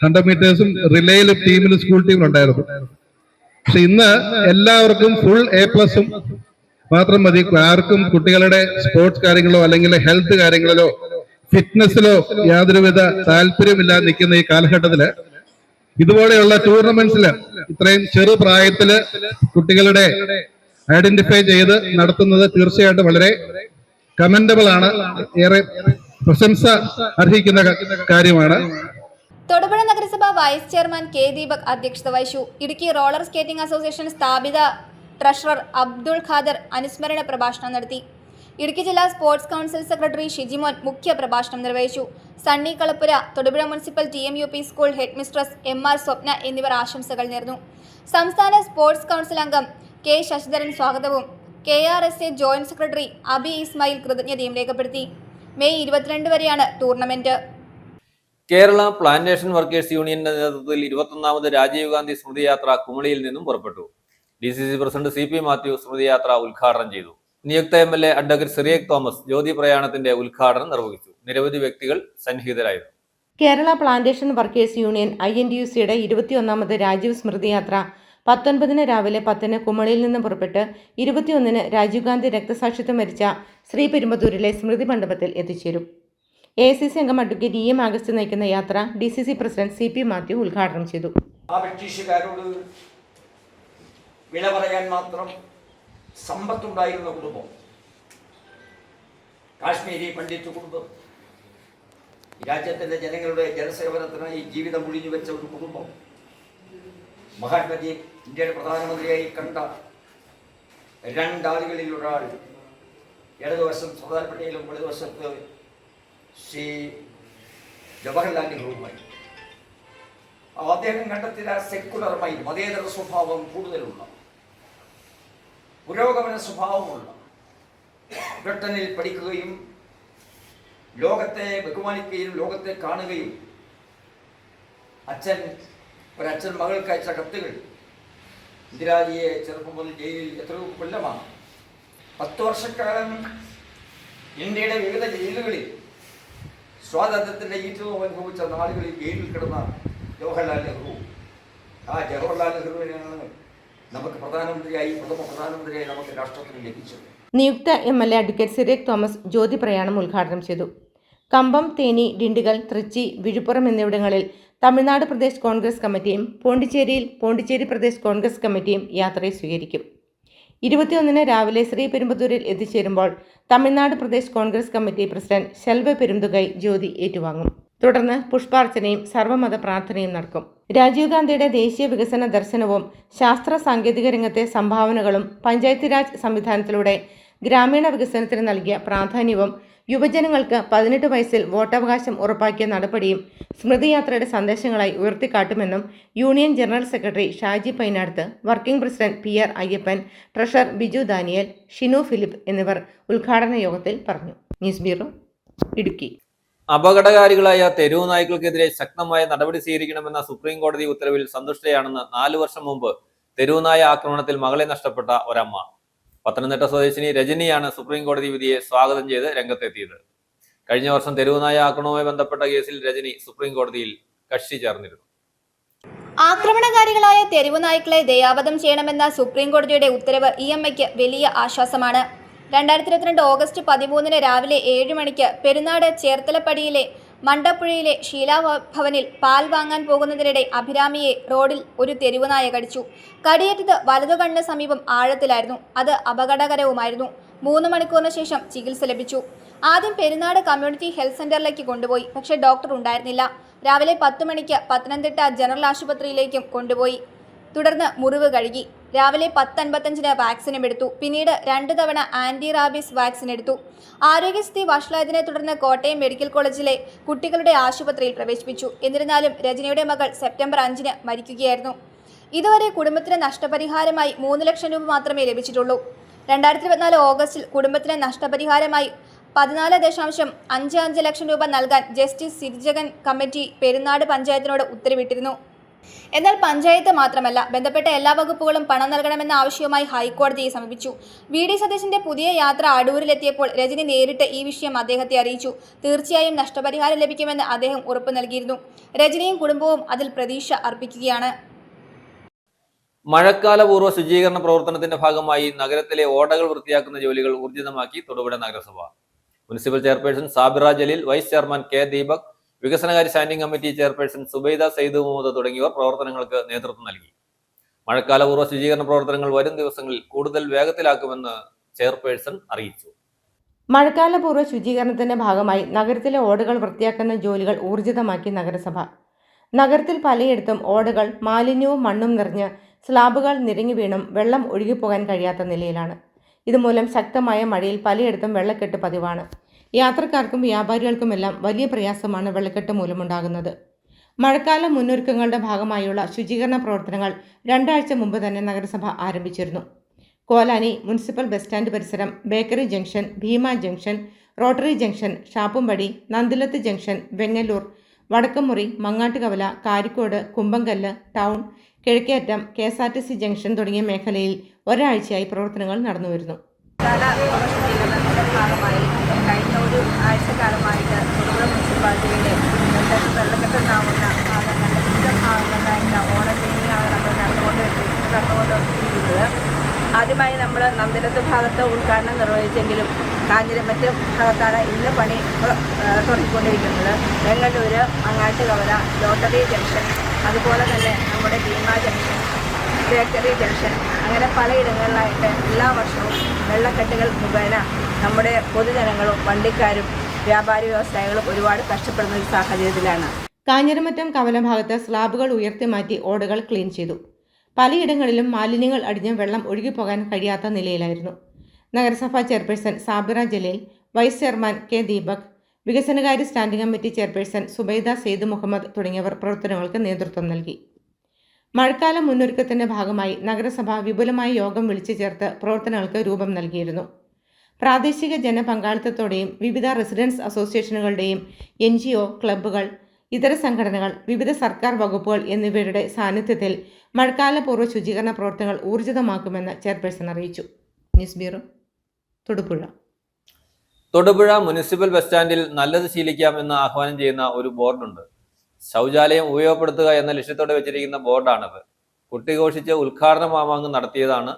100 മീറ്റേഴ്സും റിലേയിലും ടീമിലും സ്കൂൾ ടീമിലുണ്ടായിരുന്നു. പക്ഷെ ഇന്ന് എല്ലാവർക്കും ഫുൾ A+ മാത്രം മതി. ആർക്കും കുട്ടികളുടെ സ്പോർട്സ് കാര്യങ്ങളോ അല്ലെങ്കിൽ ഹെൽത്ത് കാര്യങ്ങളിലോ ഫിറ്റ്നസിലോ യാതൊരുവിധ താല്പര്യമില്ലാതെ നിൽക്കുന്ന ഈ കാലഘട്ടത്തില് ഇതുപോലെയുള്ള ടൂർണമെന്റ്സില് ഇത്രയും ചെറു പ്രായത്തില് കുട്ടികളുടെ ഐഡന്റിഫൈ ചെയ്ത് നടത്തുന്നത് തീർച്ചയായിട്ടും വളരെ കമന്റബിൾ ആണ്. ഏറെ പ്രശംസ അർഹിക്കുന്ന കാര്യമാണ്. തൊടുപുഴ നഗരസഭ വൈസ് ചെയർമാൻ K. ദീപക് അധ്യക്ഷത വഹിച്ചു. ഇടുക്കി റോളർ സ്കേറ്റിംഗ് അസോസിയേഷൻ സ്ഥാപിത ട്രഷറർ അബ്ദുൾ ഖാദർ അനുസ്മരണ പ്രഭാഷണം നടത്തി. ഇടുക്കി ജില്ലാ സ്പോർട്സ് കൗൺസിൽ സെക്രട്ടറി ഷിജിമോൻ മുഖ്യ പ്രഭാഷണം നിർവഹിച്ചു. Sunny Kalappura, Thodupuzha municipal TMUP school headmistress MR Swapna എന്നിവർ ആശംസകൾ നേർന്നു. സംസ്ഥാന സ്പോർട്സ് കൗൺസിൽ അംഗം K. ശശിധരൻ സ്വാഗതവും KRSA joint secretary Abi Ismail കൃതജ്ഞതയും രേഖപ്പെടുത്തി. മെയ് 22 വരെയാണ് ടൂർണമെന്റ്. കേരള പ്ലാന്റേഷൻ വർക്കേഴ്സ് യൂണിയന്റെ നേതൃത്വത്തിൽ 21ാമത് രാജീവ് ഗാന്ധി സ്മൃതി യാത്ര കുമളിയിൽ നിന്നും പുറപ്പെട്ടു. DCC പ്രസിഡന്റ് CP മാത്യു സ്മൃതി യാത്ര ഉദ്ഘാടനം ചെയ്തു. നിയുക്ത MLA അഡ്വക്കേറ്റ് സിറിയക് തോമസ് ജ്യോതി പ്രയാണത്തിന്റെ ഉദ്ഘാടനം നിർവഹിച്ചു. നിരവധി വ്യക്തികൾ സന്നിഹിതരായിരുന്നു. കേരള പ്ലാന്റേഷൻ വർക്കേഴ്സ് യൂണിയൻ INTUCയുടെ 21ാമത് രാജീവ് സ്മൃതി യാത്ര 19 രാവിലെ 10 കുമളിയിൽ നിന്ന് പുറപ്പെട്ട് 21 രാജീവ് ഗാന്ധി രക്തസാക്ഷിത്വം മരിച്ച ശ്രീ പെരുമ്പത്തൂരിലെ സ്മൃതി മണ്ഡപത്തിൽ എത്തിച്ചേരും. AICC അംഗം അഡ്വക്കേറ്റ് EM ആഗസ്റ്റ് നയിക്കുന്ന യാത്ര DCC പ്രസിഡന്റ് CP മാത്യു ഉദ്ഘാടനം ചെയ്തു. ബ്രിട്ടീഷുകാരോട് വില പറയാൻ മാത്രം സമ്പത്തുണ്ടായിരുന്ന കുടുംബം, കാശ്മീരി പണ്ഡിറ്റ് കുടുംബം, രാജ്യത്തിൻ്റെ ജനങ്ങളുടെ ജനസേവനത്തിനായി ജീവിതം ഒഴിഞ്ഞു വെച്ച ഒരു കുടുംബം, മഹാത്മജി ഇന്ത്യയുടെ പ്രധാനമന്ത്രിയായി കണ്ട രണ്ടാളുകളിൽ ഒരാൾ, ഇടതുവശം സർദാർ പട്ടേലും വലതുവശത്ത് ശ്രീ ജവഹർലാൽ നെഹ്റുവുമായി. അദ്ദേഹം കണ്ടെത്തിയ സെക്കുലർ മൈൻഡ്, മതേതര സ്വഭാവം കൂടുതലുള്ള, പുരോഗമന സ്വഭാവമുള്ള, ബ്രിട്ടനിൽ പഠിക്കുകയും ലോകത്തെ ബഹുമാനിക്കുകയും ലോകത്തെ കാണുകയും ഒരച്ഛൻ മകൾക്ക് അയച്ച കത്തുകൾ, ഇന്ദിരാജിയെ ചെറുപ്പം മുതൽ ജയിലിൽ എത്രയോ കൊല്ലമാണ്, 10 വർഷക്കാലം ഇന്ത്യയുടെ വിവിധ ജയിലുകളിൽ സ്വാതന്ത്ര്യത്തിൻ്റെ ഈറ്റവും അനുഭവിച്ച നാളുകളിൽ ജയിലിൽ കിടന്ന ജവഹർലാൽ നെഹ്റു. ആ ജവഹർലാൽ നെഹ്റുവിനാണ് നമുക്ക് പ്രഥമ പ്രധാനമന്ത്രിയായി നമുക്ക് രാഷ്ട്രത്തിന് ലഭിച്ചത്. നിയുക്ത MLA അഡ്വക്കേറ്റ് സിറിയക് തോമസ് ജ്യോതി പ്രയാണം ഉദ്ഘാടനം ചെയ്തു. കമ്പം, തേനി, ഡിണ്ടിഗൽ, തൃച്ചി, വിഴുപ്പുറം എന്നിവിടങ്ങളിൽ തമിഴ്നാട് പ്രദേശ് കോൺഗ്രസ് കമ്മിറ്റിയും പോണ്ടിച്ചേരിയിൽ പോണ്ടിച്ചേരി പ്രദേശ് കോൺഗ്രസ് കമ്മിറ്റിയും യാത്രയെ സ്വീകരിക്കും. 21 രാവിലെ ശ്രീ പെരുമ്പത്തൂരിൽ എത്തിച്ചേരുമ്പോൾ തമിഴ്നാട് പ്രദേശ് കോൺഗ്രസ് കമ്മിറ്റി പ്രസിഡന്റ് ശെൽവ പെരുന്തുകൈ ജ്യോതി ഏറ്റുവാങ്ങും. തുടർന്ന് പുഷ്പാർച്ചനയും സർവ്വമത പ്രാർത്ഥനയും നടക്കും. രാജീവ് ഗാന്ധിയുടെ ദേശീയ വികസന ദർശനവും ശാസ്ത്ര സാങ്കേതിക രംഗത്തെ സംഭാവനകളും പഞ്ചായത്ത് രാജ് സംവിധാനത്തിലൂടെ ഗ്രാമീണ വികസനത്തിന് നൽകിയ പ്രാധാന്യവും യുവജനങ്ങൾക്ക് 18 വയസ്സിൽ വോട്ടവകാശം ഉറപ്പാക്കിയ നടപടിയും സ്മൃതിയാത്രയുടെ സന്ദേശങ്ങളായി ഉയർത്തിക്കാട്ടുമെന്നും union general secretary Shaji Painadath, working president PR Ayyappan, treasurer Biju Daniel, Shinu Philip എന്നിവർ ഉദ്ഘാടന യോഗത്തിൽ പറഞ്ഞു. News bureau, Idukki. അപകടകാരികളായ തെരുവു നായ്ക്കൾക്കെതിരെ ശക്തമായ നടപടി സ്വീകരിക്കണമെന്ന സുപ്രീം കോടതി ഉത്തരവിൽ സന്തുഷ്ടയാണെന്ന് 4 വർഷം മുമ്പ് തെരുവുനായ ആക്രമണത്തിൽ മകളെ നഷ്ടപ്പെട്ട ഒരമ്മ. പത്തനംതിട്ട സ്വദേശിനി രജനിയാണ് സുപ്രീം കോടതി വിധിയെ സ്വാഗതം ചെയ്ത് രംഗത്തെത്തിയത്. കഴിഞ്ഞ വർഷം തെരുവുനായ ആക്രമണവുമായി ബന്ധപ്പെട്ട കേസിൽ രജനി സുപ്രീം കോടതിയിൽ കക്ഷി ചേർന്നിരുന്നു. ആക്രമണകാരികളായ തെരുവുനായ്ക്കളെ ദയാവധം ചെയ്യണമെന്ന സുപ്രീം കോടതിയുടെ ഉത്തരവ് ഈ അമ്മയ്ക്ക് വലിയ ആശ്വാസമാണ്. 2022 ഓഗസ്റ്റ് 13 രാവിലെ 7 മണിക്ക് പെരുന്നാട് ചേർത്തലപ്പടിയിലെ മണ്ടപ്പുഴയിലെ ശീലാഭവനിൽ പാൽ വാങ്ങാൻ പോകുന്നതിനിടെ അഭിരാമിയെ റോഡിൽ ഒരു തെരുവുനായ കടിച്ചു. കടിയേറ്റത് വലതുകണ്ണിന് സമീപം ആഴത്തിലായിരുന്നു. അത് അപകടകരവുമായിരുന്നു. 3 മണിക്കൂറിന് ശേഷം ചികിത്സ ലഭിച്ചു. ആദ്യം പെരുന്നാട് കമ്മ്യൂണിറ്റി ഹെൽത്ത് സെന്ററിലേക്ക് കൊണ്ടുപോയി. പക്ഷേ ഡോക്ടർ ഉണ്ടായിരുന്നില്ല. രാവിലെ 10 മണിക്ക് പത്തനംതിട്ട ജനറൽ ആശുപത്രിയിലേക്കും കൊണ്ടുപോയി. തുടർന്ന് മുറിവ് കഴുകി. രാവിലെ 10:55 വാക്സിനും എടുത്തു. പിന്നീട് 2 തവണ ആന്റി റാബീസ് വാക്സിൻ എടുത്തു. ആരോഗ്യസ്ഥിതി വഷളായതിനെ തുടർന്ന് കോട്ടയം മെഡിക്കൽ കോളേജിലെ കുട്ടികളുടെ ആശുപത്രിയിൽ പ്രവേശിപ്പിച്ചു. എന്നിരുന്നാലും രജനിയുടെ മകൾ സെപ്റ്റംബർ 5-ന് മരിക്കുകയായിരുന്നു. ഇതുവരെ കുടുംബത്തിന് നഷ്ടപരിഹാരമായി 3 ലക്ഷം രൂപ മാത്രമേ ലഭിച്ചിട്ടുള്ളൂ. 2024 ഓഗസ്റ്റിൽ കുടുംബത്തിന് നഷ്ടപരിഹാരമായി 14.55 ലക്ഷം രൂപ നൽകാൻ ജസ്റ്റിസ് സിരിജഗൻ കമ്മിറ്റി പെരുന്നാട് പഞ്ചായത്തിനോട് ഉത്തരവിട്ടിരുന്നു. എന്നാൽ പഞ്ചായത്ത് മാത്രമല്ല, ബന്ധപ്പെട്ട എല്ലാ വകുപ്പുകളും പണം നൽകണമെന്ന ആവശ്യവുമായി ഹൈക്കോടതിയെ സമീപിച്ചു. വി.ഡി. സതീശന്റെ പുതിയ യാത്ര അടൂരിലെത്തിയപ്പോൾ രജനി നേരിട്ട് ഈ വിഷയം അദ്ദേഹത്തെ അറിയിച്ചു. തീർച്ചയായും നഷ്ടപരിഹാരം ലഭിക്കുമെന്ന് അദ്ദേഹം ഉറപ്പു നൽകിയിരുന്നു. രജനിയും കുടുംബവും അതിൽ പ്രതീക്ഷ അർപ്പിക്കുകയാണ്. മഴക്കാലപൂർവ്വ ശുചീകരണ പ്രവർത്തനത്തിന്റെ ഭാഗമായി നഗരത്തിലെ ഓടകൾ വൃത്തിയാക്കുന്ന ജോലികൾ ഊർജിതമാക്കി തൊടുപുഴ നഗരസഭ. Municipal chairperson Sabira Jaleel, vice chairman K Deepak, വികസനകാര്യ standing committee chairperson Subaida Sayyid Muhammad തുടങ്ങിയവർ പ്രവർത്തനങ്ങൾക്ക് നേതൃത്വം നൽകി. മഴക്കാലപൂർവ്വ ശുചീകരണ പ്രവർത്തനങ്ങൾ വരും ദിവസങ്ങളിൽ കൂടുതൽ വേഗത്തിലാക്കുമെന്ന് ചെയർപേഴ്സൺ അറിയിച്ചു. മഴക്കാലപൂർവ്വ ശുചീകരണത്തിന്റെ ഭാഗമായി നഗരത്തിലെ ഓടകൾ വൃത്തിയാക്കുന്ന ജോലികൾ ഊർജിതമാക്കി നഗരസഭ. നഗരത്തിൽ പലയിടത്തും ഓടകൾ മാലിന്യവും മണ്ണും നിറഞ്ഞ് സ്ലാബുകൾ നിരങ്ങി വീണും വെള്ളം ഒഴുകിപ്പോകാൻ കഴിയാത്ത നിലയിലാണ്. ഇതുമൂലം ശക്തമായ മഴയിൽ പലയിടത്തും വെള്ളക്കെട്ട് പതിവാണ്. യാത്രക്കാർക്കും വ്യാപാരികൾക്കുമെല്ലാം വലിയ പ്രയാസമാണ് വെള്ളക്കെട്ട് മൂലമുണ്ടാകുന്നത്. മഴക്കാല മുന്നൊരുക്കങ്ങളുടെ ഭാഗമായുള്ള ശുചീകരണ പ്രവർത്തനങ്ങൾ 2 ആഴ്ച മുമ്പ് തന്നെ നഗരസഭ ആരംഭിച്ചിരുന്നു. കോലാനി, മുനിസിപ്പൽ ബസ് സ്റ്റാൻഡ് പരിസരം, bakery junction, Bhima junction, rotary junction, Shappumpadi, Nandilath junction, Vengalloor, Vadakkamuri, Mangattukavala, Karikode, Kumbankallu, town, Kizhakkeyattam, KSRTC junction തുടങ്ങിയ മേഖലയിൽ ഒരാഴ്ചയായി പ്രവർത്തനങ്ങൾ നടന്നുവരുന്നു. ഭാഗമായി കഴിഞ്ഞ ഒരു ആഴ്ചക്കാലമായിട്ട് തൊടുപുഴ മുനിസിപ്പാലിറ്റിയിലെ വെള്ളക്കെട്ടുണ്ടാവുന്ന ഭാഗങ്ങളുടെ വിവിധ ഭാഗങ്ങളിലായിട്ട് ഓണം ക്ലീനിങ്ങാണ് നമ്മൾ നടന്നുകൊണ്ടിരിക്കുന്നത്. ആദ്യമായി നമ്മൾ നന്ദിലത്ത് ഭാഗത്ത് ഉദ്ഘാടനം നിർവഹിച്ചെങ്കിലും കാഞ്ഞിരമറ്റ് ഭാഗത്താണ് ഇന്ന് പണി തുടങ്ങിക്കൊണ്ടിരിക്കുന്നത്. വെങ്ങല്ലൂർ, മങ്ങാട്ടുകവല, ലോട്ടറി ജംഗ്ഷൻ, അതുപോലെ തന്നെ നമ്മുടെ ഭീമ ജംഗ്ഷൻ, ബേക്കറി ജംഗ്ഷൻ, അങ്ങനെ പലയിടങ്ങളിലായിട്ട് എല്ലാ വർഷവും വെള്ളക്കെട്ടുകൾ മുഖേന നമ്മുടെ പൊതുജനങ്ങളും വണ്ടിക്കാരും വ്യാപാരി വ്യവസായികളും ഒരുപാട് കഷ്ടപ്പെടുന്ന ഒരു സാഹചര്യത്തിലാണ്. കാഞ്ഞിരമറ്റം കവല ഭാഗത്ത് സ്ലാബുകൾ ഉയർത്തി മാറ്റി ഓടകൾ ക്ലീൻ ചെയ്തു. പലയിടങ്ങളിലും മാലിന്യങ്ങൾ അടിഞ്ഞ് വെള്ളം ഒഴുകിപ്പോകാൻ കഴിയാത്ത നിലയിലായിരുന്നു. നഗരസഭാ chairperson Sabira Jaleel, vice chairman K Deepak, വികസനകാര്യ standing committee chairperson Subaida Sayyid Muhammad തുടങ്ങിയവർ പ്രവർത്തനങ്ങൾക്ക് നേതൃത്വം നൽകി. മഴക്കാല മുന്നൊരുക്കത്തിന്റെ ഭാഗമായി നഗരസഭ വിപുലമായ യോഗം വിളിച്ചു ചേർത്ത് പ്രവർത്തനങ്ങൾക്ക് രൂപം നൽകിയിരുന്നു. പ്രാദേശിക ജനപങ്കാളിത്തത്തോടെയും വിവിധ റെസിഡൻസ് അസോസിയേഷനുകളുടെയും NGO, ക്ലബ്ബുകൾ, ഇതര സംഘടനകൾ, വിവിധ സർക്കാർ വകുപ്പുകൾ എന്നിവരുടെ സാന്നിധ്യത്തിൽ മഴക്കാലപൂർവ്വ ശുചീകരണ പ്രവർത്തനങ്ങൾ ഊർജിതമാക്കുമെന്ന് ചെയർപേഴ്സൺ അറിയിച്ചു. News bureau, Thodupuzha. Thodupuzha municipal bus സ്റ്റാൻഡിൽ നല്ലത് ശീലിക്കാമെന്ന് ആഹ്വാനം ചെയ്യുന്ന ഒരു ബോർഡുണ്ട്. ശൗചാലയം ഉപയോഗപ്പെടുത്തുക എന്ന ലക്ഷ്യത്തോടെ വെച്ചിരിക്കുന്ന ബോർഡാണിത്. കുട്ടിഘോഷിച്ച് ഉദ്ഘാടന മാമാങ്കം നടത്തിയതാണ്.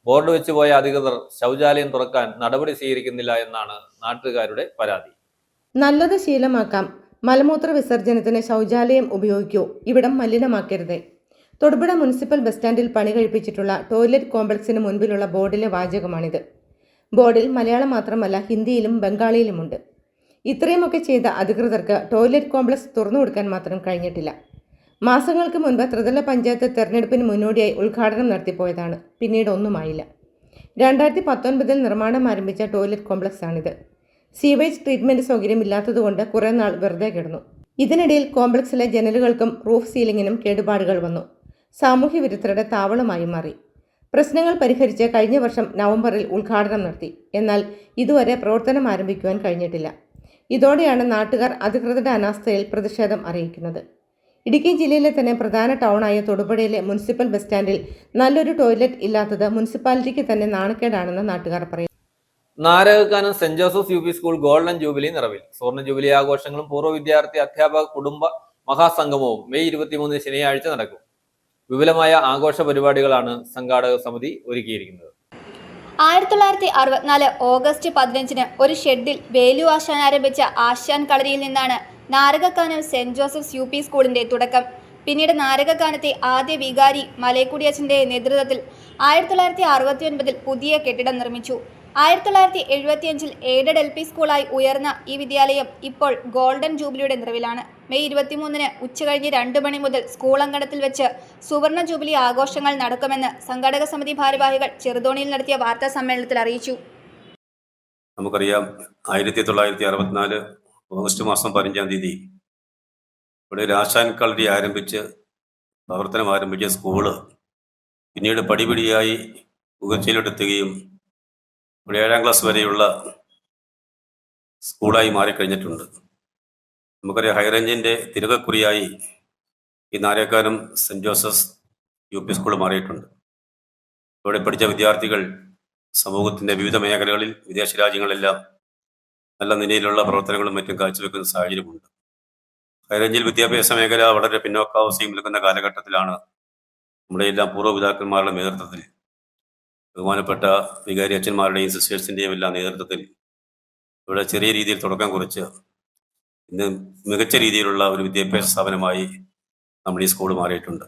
ബോർഡ് വെച്ചുപോയ അധികൃതർ ശൗചാലയം തുറക്കാൻ നടപടി സ്വീകരിക്കുന്നില്ല എന്നാണ് നാട്ടുകാരുടെ പരാതി. നല്ലത് ശീലമാക്കാം. മലമൂത്ര വിസർജനത്തിന് ശൗചാലയം ഉപയോഗിക്കൂ. ഇവിടം മലിനമാക്കരുത്. തൊടുപുഴ മുനിസിപ്പൽ ബസ് സ്റ്റാൻഡിൽ പണി കഴിപ്പിച്ചിട്ടുള്ള ടോയ്ലറ്റ് കോംപ്ലക്സിന് മുൻപിലുള്ള ബോർഡിലെ വാചകമാണിത്. ബോർഡിൽ മലയാളം മാത്രമല്ല ഹിന്ദിയിലും ബംഗാളിയിലുമുണ്ട്. ഇത്രയുമൊക്കെ ചെയ്ത അധികൃതർക്ക് ടോയ്ലറ്റ് കോംപ്ലക്സ് തുറന്നു കൊടുക്കാൻ മാത്രം കഴിഞ്ഞിട്ടില്ല. മാസങ്ങൾക്ക് മുൻപ് ത്രിതല പഞ്ചായത്ത് തെരഞ്ഞെടുപ്പിന് മുന്നോടിയായി ഉദ്ഘാടനം നടത്തിപ്പോയതാണ്. പിന്നീട് ഒന്നുമായില്ല. 2019 നിർമ്മാണം ആരംഭിച്ച ടോയ്ലറ്റ് കോംപ്ലക്സ് ആണിത്. സീവേജ് ട്രീറ്റ്മെന്റ് സൗകര്യമില്ലാത്തതുകൊണ്ട് കുറേ നാൾ വെറുതെ കിടന്നു. ഇതിനിടയിൽ കോംപ്ലക്സിലെ ജനലുകൾക്കും റൂഫ് സീലിംഗിനും കേടുപാടുകൾ വന്നു. സാമൂഹ്യ വിരുദ്ധരുടെ താവളമായി മാറി. പ്രശ്നങ്ങൾ പരിഹരിച്ച് കഴിഞ്ഞ വർഷം നവംബറിൽ ഉദ്ഘാടനം നടത്തി. എന്നാൽ ഇതുവരെ പ്രവർത്തനം ആരംഭിക്കുവാൻ കഴിഞ്ഞിട്ടില്ല. ഇതോടെയാണ് നാട്ടുകാർ അധികൃതരുടെ അനാസ്ഥയിൽ പ്രതിഷേധം അറിയിക്കുന്നത്. ഇടുക്കി ജില്ലയിലെ തന്നെ പ്രധാന ടൗണായ തൊടുപുഴയിലെ മുനിസിപ്പൽ ബസ് സ്റ്റാൻഡിൽ നല്ലൊരു ടോയ്ലറ്റ് ഇല്ലാത്തത് മുനിസിപ്പാലിറ്റിക്ക് തന്നെ നാണക്കേടാണെന്ന് നാട്ടുകാർ പറയുന്നു. Narakakkanam saint Joseph UP school golden jubilee നിറവിൽ. സ്വർണ്ണ ജൂബിലി ആഘോഷങ്ങളും പൂർവ്വ വിദ്യാർത്ഥി അധ്യാപക കുടുംബ മഹാസംഗമവും മെയ് 23 ശനിയാഴ്ച നടക്കും. വിപുലമായ ആഘോഷ പരിപാടികളാണ് സംഘാടക സമിതി ഒരുക്കിയിരിക്കുന്നത്. 1964 ഓഗസ്റ്റ് 15 ഒരു ഷെഡിൽ വേലു ആശാൻ ആരംഭിച്ച ആശാൻ കളരിയിൽ നിന്നാണ് നാരകക്കാനം സെന്റ് ജോസഫ്സ് UP സ്കൂളിന്റെ തുടക്കം. പിന്നീട് നാരകക്കാനത്തെ ആദ്യ വികാരി മലയക്കുടിയച്ഛൻ്റെ നേതൃത്വത്തിൽ 1969 പുതിയ കെട്ടിടം നിർമ്മിച്ചു. 1975 എയ്ഡഡ് LP സ്കൂളായി ഉയർന്ന ഈ വിദ്യാലയം ഇപ്പോൾ ഗോൾഡൻ ജൂബിലിയുടെ നിറവിലാണ്. മെയ് 23-ന് ഉച്ചകഴിഞ്ഞ് 2 മണി മുതൽ സ്കൂൾ അങ്കണത്തിൽ വെച്ച് സുവർണ ജൂബിലി ആഘോഷങ്ങൾ നടക്കുമെന്ന് സംഘാടക സമിതി ഭാരവാഹികൾ ചെറുതോണിയിൽ നടത്തിയ വാർത്താ സമ്മേളനത്തിൽ അറിയിച്ചു. നമുക്കറിയാം, 1964 ഓഗസ്റ്റ് മാസം 15-ാം തീയതി ഇവിടെ രാശാൻ കളരി ആരംഭിച്ച് പ്രവർത്തനം ആരംഭിച്ച സ്കൂള് പിന്നീട് പടിപടിയായി ഉയർച്ചയിലെത്തുകയും ഇവിടെ 7ാം ക്ലാസ് വരെയുള്ള സ്കൂളായി മാറിക്കഴിഞ്ഞിട്ടുണ്ട്. നമുക്കറിയാം, ഹൈറേഞ്ചിൻ്റെ തിരുകക്കുറിയായി ഈ നാരേക്കാനം സെൻറ്റ് ജോസഫ്സ് UP സ്കൂൾ മാറിയിട്ടുണ്ട്. ഇവിടെ പഠിച്ച വിദ്യാർത്ഥികൾ സമൂഹത്തിൻ്റെ വിവിധ മേഖലകളിൽ വിദേശ രാജ്യങ്ങളെല്ലാം നല്ല നിലയിലുള്ള പ്രവർത്തനങ്ങളും മറ്റും കാഴ്ചവെക്കുന്ന സാഹചര്യമുണ്ട്. ഹൈറേഞ്ചിൽ വിദ്യാഭ്യാസ മേഖല വളരെ പിന്നോക്കാവസ്ഥയും നിൽക്കുന്ന കാലഘട്ടത്തിലാണ് നമ്മുടെ എല്ലാം പൂർവ്വപിതാക്കന്മാരുടെ നേതൃത്വത്തിൽ, ബഹുമാനപ്പെട്ട വികാരി അച്ഛന്മാരുടെയും സിസ്റ്റേഴ്സിൻ്റെയും എല്ലാം നേതൃത്വത്തിൽ ഇവിടെ ചെറിയ രീതിയിൽ തുടക്കം കുറിച്ച് ഇന്ന് മികച്ച രീതിയിലുള്ള ഒരു വിദ്യാഭ്യാസ സ്ഥാപനമായി നമ്മൾ ഈ സ്കൂൾ മാറിയിട്ടുണ്ട്.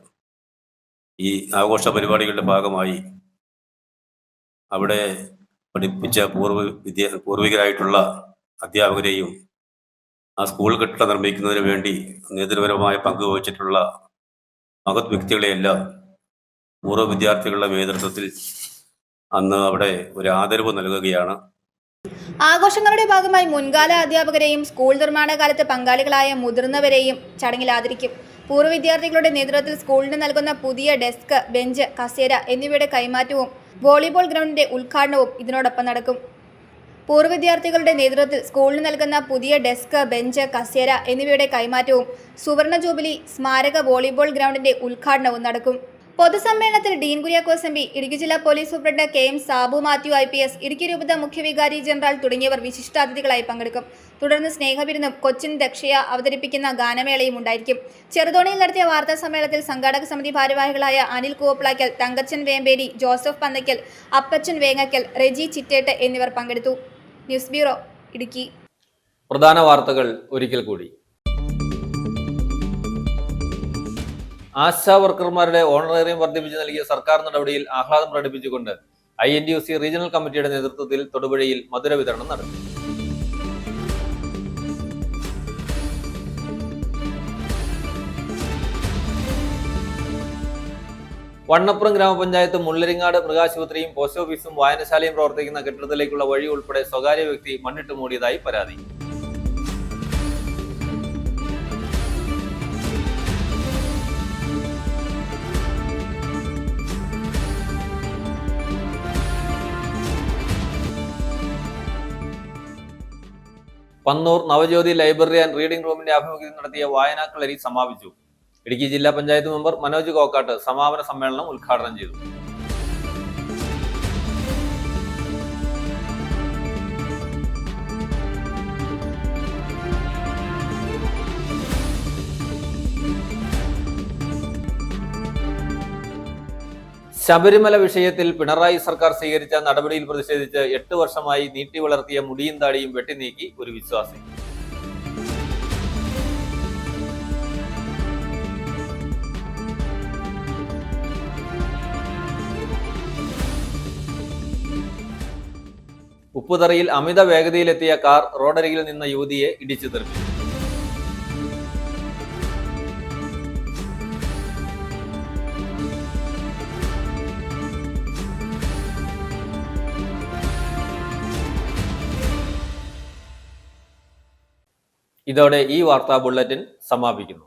ഈ ആഘോഷ പരിപാടികളുടെ ഭാഗമായി അവിടെ പഠിപ്പിച്ച പൂർവികരായിട്ടുള്ള അധ്യാപകരെയും ആ സ്കൂൾ കെട്ടിടം നിർമ്മിക്കുന്നതിന് വേണ്ടി നേതൃപരമായ പങ്കുവഹിച്ചിട്ടുള്ള മഹത് വ്യക്തികളെയെല്ലാം പൂർവ്വ വിദ്യാർത്ഥികളുടെ നേതൃത്വത്തിൽ അന്ന് അവിടെ ഒരു ആദരവ് നൽകുകയാണ്. ആഘോഷങ്ങളുടെ ഭാഗമായി മുൻകാല അധ്യാപകരെയും സ്കൂൾ നിർമ്മാണ കാലത്ത് പങ്കാളികളായ മുതിർന്നവരെയും ചടങ്ങിൽ ആദരിക്കും. പൂർവ്വ വിദ്യാർത്ഥികളുടെ നേതൃത്വത്തിൽ സ്കൂളിന് നൽകുന്ന പുതിയ ഡെസ്ക്, ബെഞ്ച്, കസേര എന്നിവയുടെ കൈമാറ്റവും വോളിബോൾ ഗ്രൗണ്ടിന്റെ ഉദ്ഘാടനവും ഇതിനോടൊപ്പം നടക്കും. പൂർവ്വ വിദ്യാർത്ഥികളുടെ നേതൃത്വത്തിൽ സ്കൂളിന് നൽകുന്ന പുതിയ ഡെസ്ക്, ബെഞ്ച്, കസേര എന്നിവയുടെ കൈമാറ്റവും സുവർണ ജൂബിലി സ്മാരക വോളിബോൾ ഗ്രൗണ്ടിന്റെ ഉദ്ഘാടനവും നടക്കും. പൊതുസമ്മേളനത്തിൽ ഡീൻ കുര്യാക്കോസ് MP, ഇടുക്കി ജില്ലാ police superintendent KM Sabu Mathew IPS, Idukki രൂപത മുഖ്യ വികാരി ജനറൽ തുടങ്ങിയവർ വിശിഷ്ടാതിഥികളായി പങ്കെടുക്കും. തുടർന്ന് സ്നേഹവിരുന്നും കൊച്ചിൻ ദക്ഷയ അവതരിപ്പിക്കുന്ന ഗാനമേളയും ഉണ്ടായിരിക്കും. ചെറുതോണിയിൽ നടത്തിയ വാർത്താ സമ്മേളനത്തിൽ സംഘാടക സമിതി ഭാരവാഹികളായ അനിൽ കൂവപ്ലാക്കൽ, തങ്കച്ചൻ വേമ്പേരി, ജോസഫ് പന്നയ്ക്കൽ, അപ്പച്ചൻ വേങ്ങക്കൽ, റെജി ചിറ്റേട്ട് എന്നിവർ പങ്കെടുത്തു. News bureau, Idukki. പ്രധാന വാർത്തകൾ ഒരിക്കൽ കൂടി. ആശാ വർക്കർമാരുടെ ഓണറേറിയം വർദ്ധിപ്പിച്ച് നൽകിയ സർക്കാർ നടപടിയിൽ ആഹ്ലാദം പ്രകടിപ്പിച്ചുകൊണ്ട് INTUC റീജിയണൽ കമ്മിറ്റിയുടെ നേതൃത്വത്തിൽ തൊടുപുഴയിൽ മധുര വിതരണം നടത്തി. വണ്ണപ്പുറം ഗ്രാമപഞ്ചായത്ത് മുള്ളരിങ്ങാട് മൃഗാശുപത്രിയും പോസ്റ്റ് ഓഫീസും വായനശാലയും പ്രവർത്തിക്കുന്ന കെട്ടിടത്തിലേക്കുള്ള വഴി ഉൾപ്പെടെ സ്വകാര്യ വ്യക്തി മണ്ണിട്ട് മൂടിയതായി പരാതി. Pannur Navajyothi library and reading റൂമിന്റെ ആഭിമുഖ്യത്തിൽ നടത്തിയ വായനാക്കളരി സമാപിച്ചു. ഇടുക്കി ജില്ലാ പഞ്ചായത്ത് മെമ്പർ മനോജ് കോക്കാട്ട് സമാപന സമ്മേളനം ഉദ്ഘാടനം ചെയ്തു. ശബരിമല വിഷയത്തിൽ പിണറായി സർക്കാർ സ്വീകരിച്ച നടപടിയിൽ പ്രതിഷേധിച്ച് 8 വർഷമായി നീട്ടി വളർത്തിയ മുടിയും താടിയും വെട്ടിനീക്കി ഒരു വിശ്വാസി. ഉപ്പുതറയിൽ അമിത വേഗതയിലെത്തിയ കാർ റോഡരികിൽ നിന്ന യുവതിയെ ഇടിച്ചു തെറിപ്പിച്ചു. ഇതോടെ ഈ വാർത്താ ബുള്ളറ്റിൻ സമാപിക്കുന്നു.